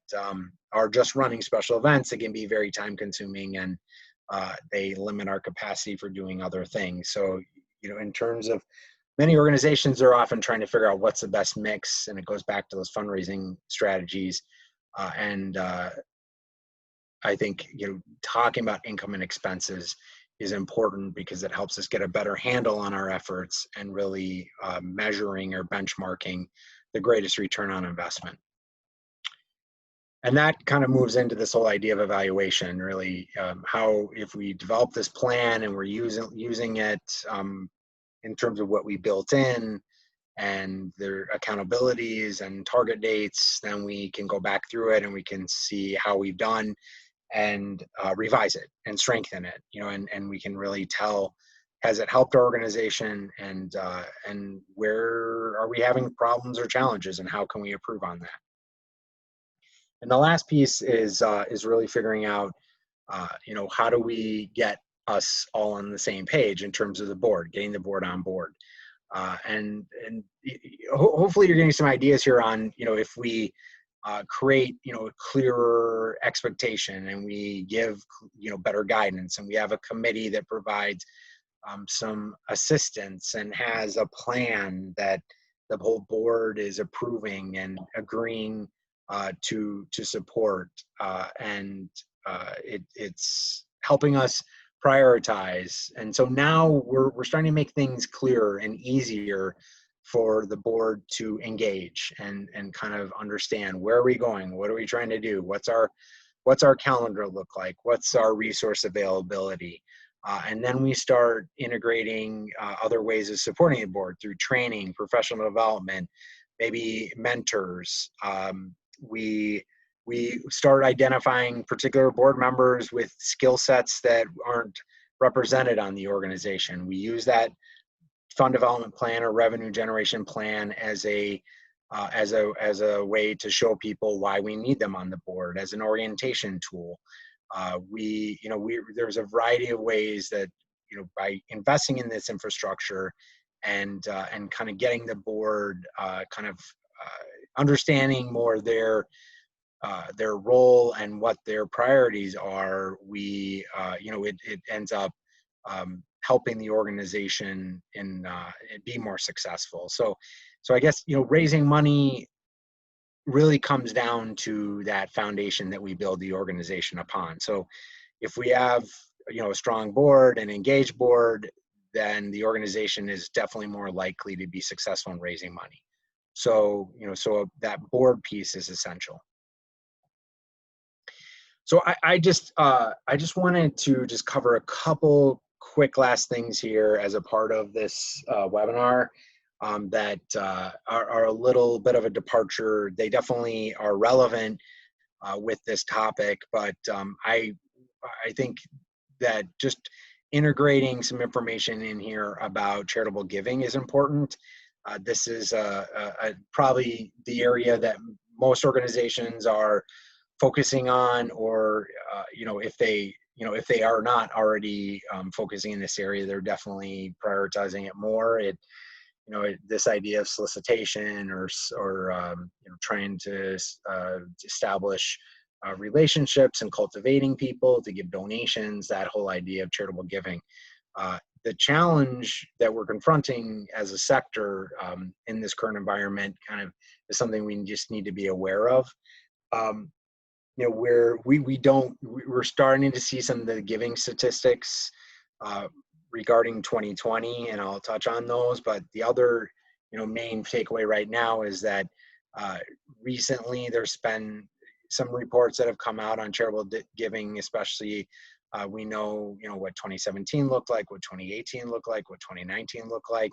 are just running special events, it can be very time consuming, and they limit our capacity for doing other things. So, in terms of many organizations, they're often trying to figure out what's the best mix, and it goes back to those fundraising strategies. I think, talking about income and expenses is important because it helps us get a better handle on our efforts and really measuring or benchmarking the greatest return on investment. And that kind of moves into this whole idea of evaluation, really, how, if we develop this plan and we're using it in terms of what we built in and their accountabilities and target dates, then we can go back through it and we can see how we've done and revise it and strengthen it, and we can really tell, has it helped our organization, and where are we having problems or challenges, and how can we improve on that? And the last piece is really figuring out, how do we get us all on the same page in terms of the board, getting the board on board, and hopefully you're getting some ideas here on, if we create, a clearer expectation, and we give, better guidance, and we have a committee that provides some assistance and has a plan that the whole board is approving and agreeing to support, and it's helping us prioritize. And so now we're starting to make things clearer and easier for the board to engage and kind of understand, where are we going, what are we trying to do, what's our calendar look like, what's our resource availability, and then we start integrating other ways of supporting the board through training, professional development, maybe mentors. We we start identifying particular board members with skill sets that aren't represented on the organization. We use that fund development plan or revenue generation plan as a way to show people why we need them on the board, as an orientation tool. There's a variety of ways that, by investing in this infrastructure and kind of getting the board understanding more their role and what their priorities are, it ends up helping the organization in be more successful. So I guess, raising money really comes down to that foundation that we build the organization upon. So if we have, a strong board, an engaged board, then the organization is definitely more likely to be successful in raising money. So, so that board piece is essential. So I just wanted to just cover a couple quick last things here as a part of this webinar that are a little bit of a departure. They definitely are relevant with this topic, but I think that just integrating some information in here about charitable giving is important. This is probably the area that most organizations are focusing on, or if they are not already focusing in this area, they're definitely prioritizing it more. This idea of solicitation or trying to establish relationships and cultivating people to give donations, that whole idea of charitable giving. The challenge that we're confronting as a sector in this current environment kind of is something we just need to be aware of. Where we're starting to see some of the giving statistics regarding 2020, and I'll touch on those. But the other, main takeaway right now is that recently there's been some reports that have come out on charitable giving, especially we know, what 2017 looked like, what 2018 looked like, what 2019 looked like.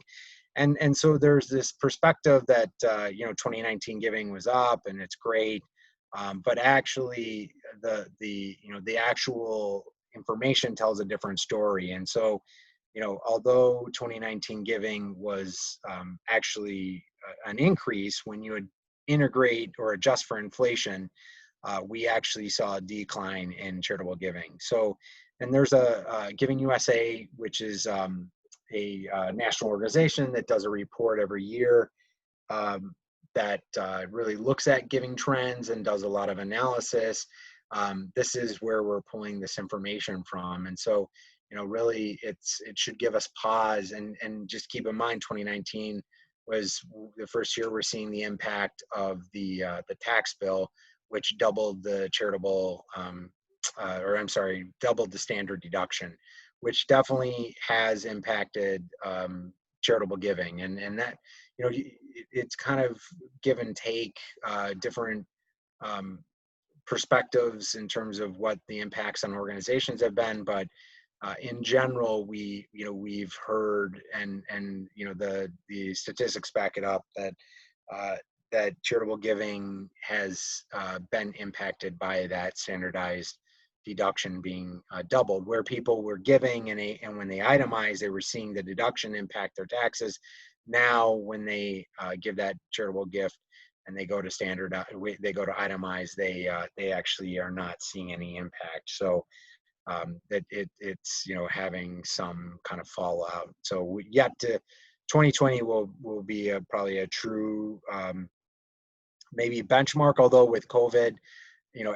And so there's this perspective that, 2019 giving was up and it's great. But actually the actual information tells a different story. And so, although 2019 giving was actually an increase, when you would integrate or adjust for inflation, we actually saw a decline in charitable giving. So, and there's a Giving USA, which is a national organization that does a report every year that really looks at giving trends and does a lot of analysis. This is where we're pulling this information from. And so, really it should give us pause and just keep in mind 2019 was the first year we're seeing the impact of the tax bill, which doubled the doubled the standard deduction, which definitely has impacted charitable giving. And that, it's kind of give and take, different perspectives in terms of what the impacts on organizations have been. But in general, we've heard and the statistics back it up that that charitable giving has been impacted by that standardized deduction being doubled, where people were giving and when they itemized, they were seeing the deduction impact their taxes. Now, when they give that charitable gift and they go to itemize, they actually are not seeing any impact. So that it's having some kind of fallout. So yet to 2020 will be probably a true maybe benchmark, although with COVID,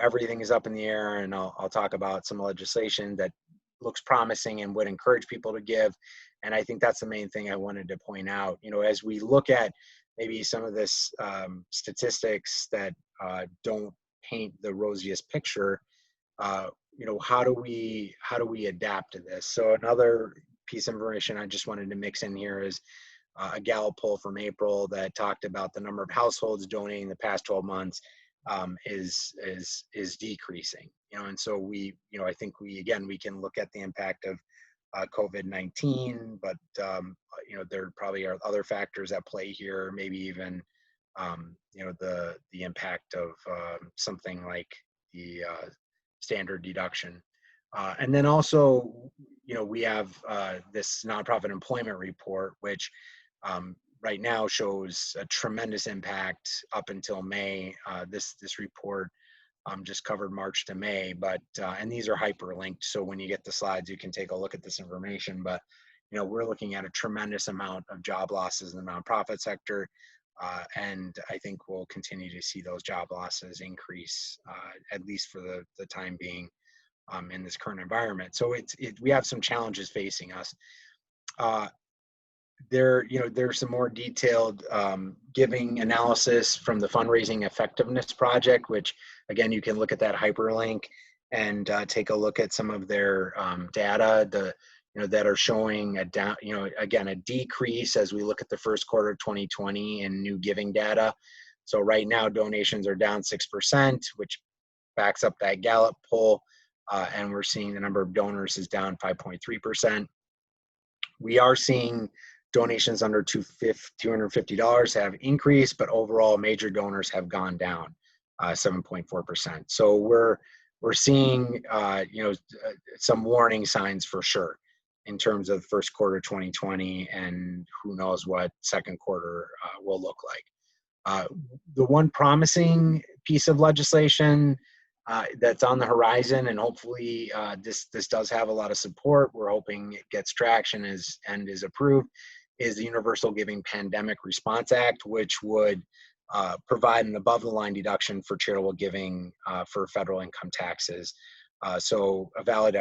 everything is up in the air, and I'll talk about some legislation that looks promising and would encourage people to give. And I think that's the main thing I wanted to point out. As we look at maybe some of this statistics that don't paint the rosiest picture, how do we adapt to this? So another piece of information I just wanted to mix in here is a Gallup poll from April that talked about the number of households donating the past 12 months is decreasing. And so I think we can look at the impact of COVID-19, but there probably are other factors at play here, maybe even you know, the impact of something like the standard deduction. And then also, you know, we have this nonprofit employment report, which right now shows a tremendous impact up until May. This report just covered March to May, but and these are hyperlinked, so when you get the slides, you can take a look at this information. But you know, we're looking at a tremendous amount of job losses in the nonprofit sector, and I think we'll continue to see those job losses increase, at least for the time being, in this current environment. So we have some challenges facing us. There's some more detailed giving analysis from the Fundraising Effectiveness Project, which again, you can look at that hyperlink and take a look at some of their data, that are showing a down, again, a decrease as we look at the first quarter of 2020 in new giving data. So right now donations are down 6%, which backs up that Gallup poll, and we're seeing the number of donors is down 5.3%. We are seeing donations under $250 have increased, but overall major donors have gone down 7.4%. So we're seeing some warning signs for sure in terms of first quarter 2020, and who knows what second quarter will look like. The one promising piece of legislation that's on the horizon, and hopefully this does have a lot of support, we're hoping it gets traction and is approved, is the Universal Giving Pandemic Response Act, which would provide an above-the-line deduction for charitable giving for federal income taxes. So valid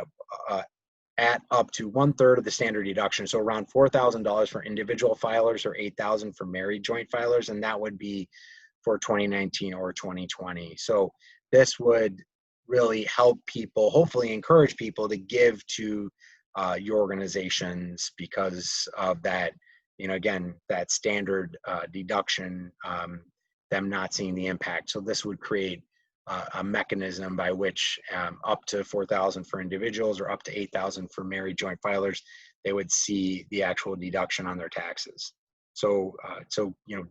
at up to 1/3 of the standard deduction, so around $4,000 for individual filers or $8,000 for married joint filers, and that would be for 2019 or 2020. So this would really help people, hopefully encourage people to give to your organizations because of that, again, that standard deduction, them not seeing the impact. So this would create a mechanism by which up to $4,000 for individuals or up to $8,000 for married joint filers, they would see the actual deduction on their taxes. So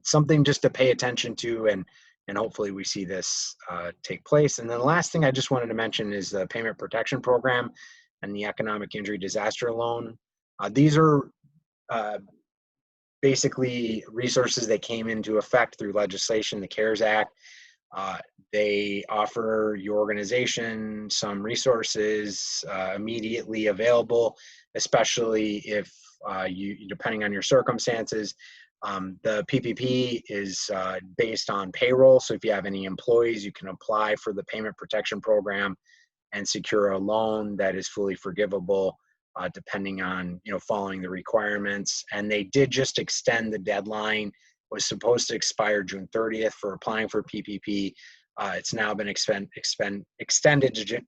something just to pay attention to, and hopefully we see this take place. And then the last thing I just wanted to mention is the Payment Protection Program and the Economic Injury Disaster Loan. These are basically resources that came into effect through legislation, the CARES Act. They offer your organization some resources immediately available, especially if depending on your circumstances. The PPP is based on payroll. So if you have any employees, you can apply for the Payment Protection Program and secure a loan that is fully forgivable, depending on, following the requirements. And they did just extend the deadline. It was supposed to expire June 30th for applying for PPP. It's now been extended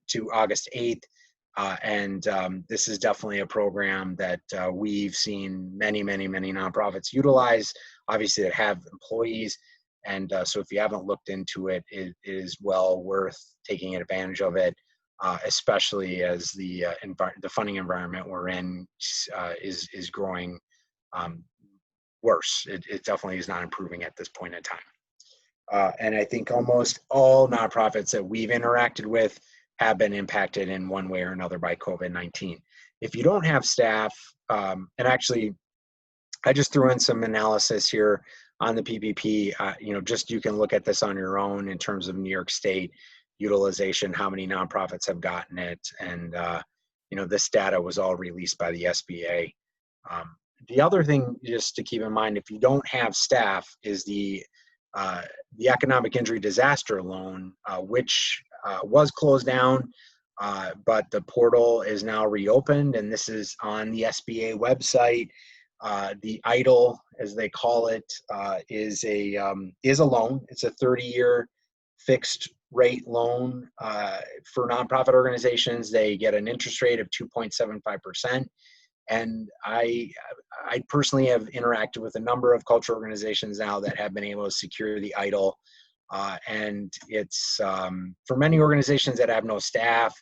to August 8th. And this is definitely a program that we've seen many nonprofits utilize, obviously that have employees. And so if you haven't looked into it, it is well worth taking advantage of it, especially as the funding environment we're in is growing worse. It definitely is not improving at this point in time. And I think almost all nonprofits that we've interacted with have been impacted in one way or another by COVID-19. If you don't have staff, and actually, I just threw in some analysis here on the PPP. Just you can look at this on your own in terms of New York State utilization, how many nonprofits have gotten it, and this data was all released by the SBA. The other thing just to keep in mind, if you don't have staff, is the Economic Injury Disaster Loan, which was closed down, but the portal is now reopened, and this is on the SBA website. The EIDL, as they call it, is a loan. It's a 30-year fixed rate loan for nonprofit organizations. They get an interest rate of 2.75%. And I personally have interacted with a number of cultural organizations now that have been able to secure the EIDL. And it's for many organizations that have no staff,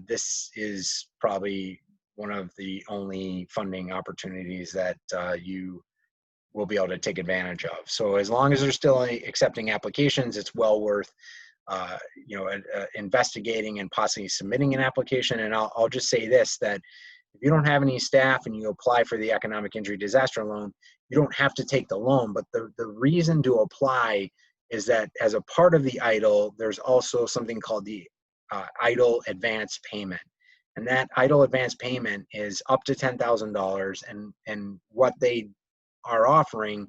this is probably one of the only funding opportunities that you will be able to take advantage of. So as long as they're still accepting applications, it's well worth investigating and possibly submitting an application. And I'll just say this, that if you don't have any staff and you apply for the economic injury disaster loan, you don't have to take the loan. But the reason to apply is that as a part of the EIDL, there's also something called the EIDL advance payment. And that EIDL advance payment is up to $10,000. And what they are offering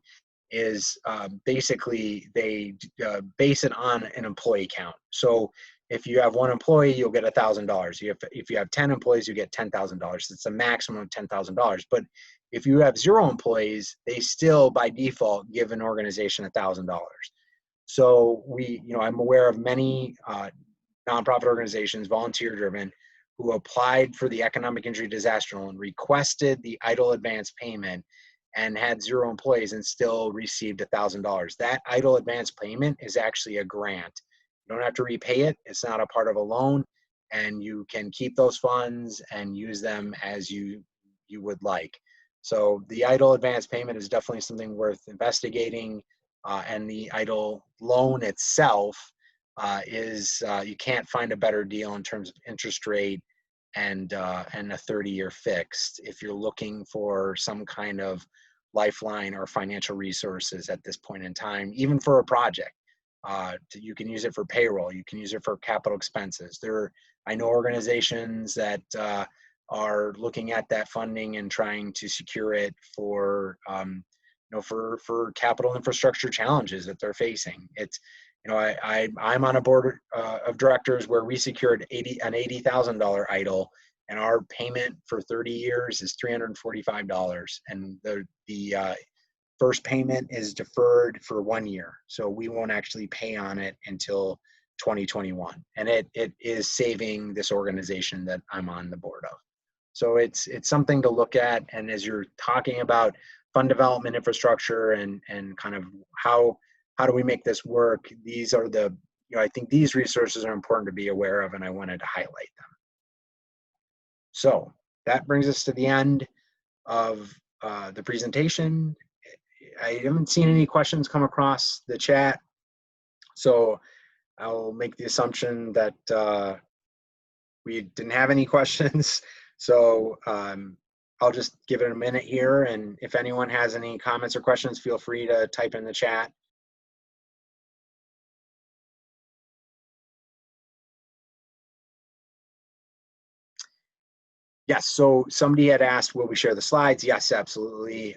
is basically they base it on an employee count. So if you have one employee, you'll get $1,000. If you have 10 employees, you get $10,000. It's a maximum of $10,000. But if you have 0 employees, they still by default give an organization $1,000. So I'm aware of many nonprofit organizations, volunteer-driven, who applied for the economic injury disaster loan, requested the EIDL advance payment, and had 0 employees and still received $1,000. That EIDL advance payment is actually a grant. You don't have to repay it. It's not a part of a loan, and you can keep those funds and use them as you would like. So the EIDL advance payment is definitely something worth investigating, and the EIDL loan itself is you can't find a better deal in terms of interest rate and a 30-year fixed if you're looking for some kind of lifeline or financial resources at this point in time, even for a project. You can use it for payroll. You can use it for capital expenses. I know organizations that are looking at that funding and trying to secure it for for capital infrastructure challenges that they're facing. It's I'm on a board of directors where we secured an $80,000 EIDL, and our payment for 30 years is $345, and the first payment is deferred for 1 year, so we won't actually pay on it until 2021, and it is saving this organization that I'm on the board of. So it's something to look at, and as you're talking about fund development infrastructure and kind of how do we make this work, these are I think these resources are important to be aware of, and I wanted to highlight them. So that brings us to the end of the presentation. I haven't seen any questions come across the chat, so I'll make the assumption that we didn't have any questions. So I'll just give it a minute here, and if anyone has any comments or questions, feel free to type in the chat. Yes, so somebody had asked, will we share the slides? Yes, absolutely.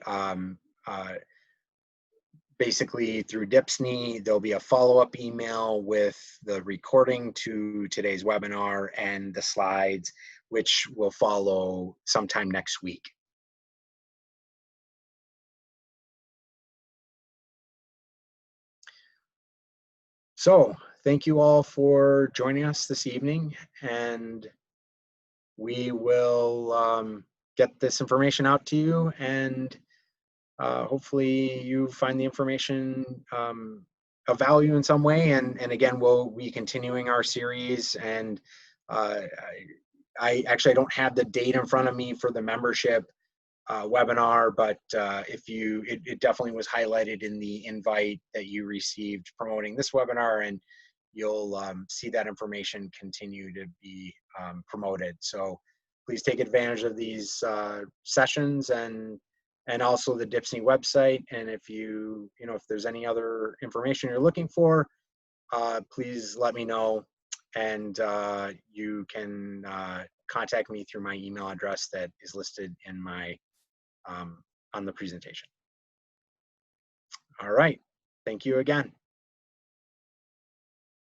Basically through DHPSNY, there'll be a follow-up email with the recording to today's webinar and the slides, which will follow sometime next week. So thank you all for joining us this evening, and we will get this information out to you, and hopefully you find the information of value in some way. And again, we'll be continuing our series, and I don't have the date in front of me for the membership webinar, but it definitely was highlighted in the invite that you received promoting this webinar, and you'll see that information continue to be promoted. So please take advantage of these sessions and also the DHPSNY website. And if if there's any other information you're looking for, please let me know, and you can contact me through my email address that is listed in my on the presentation. All right, thank you again.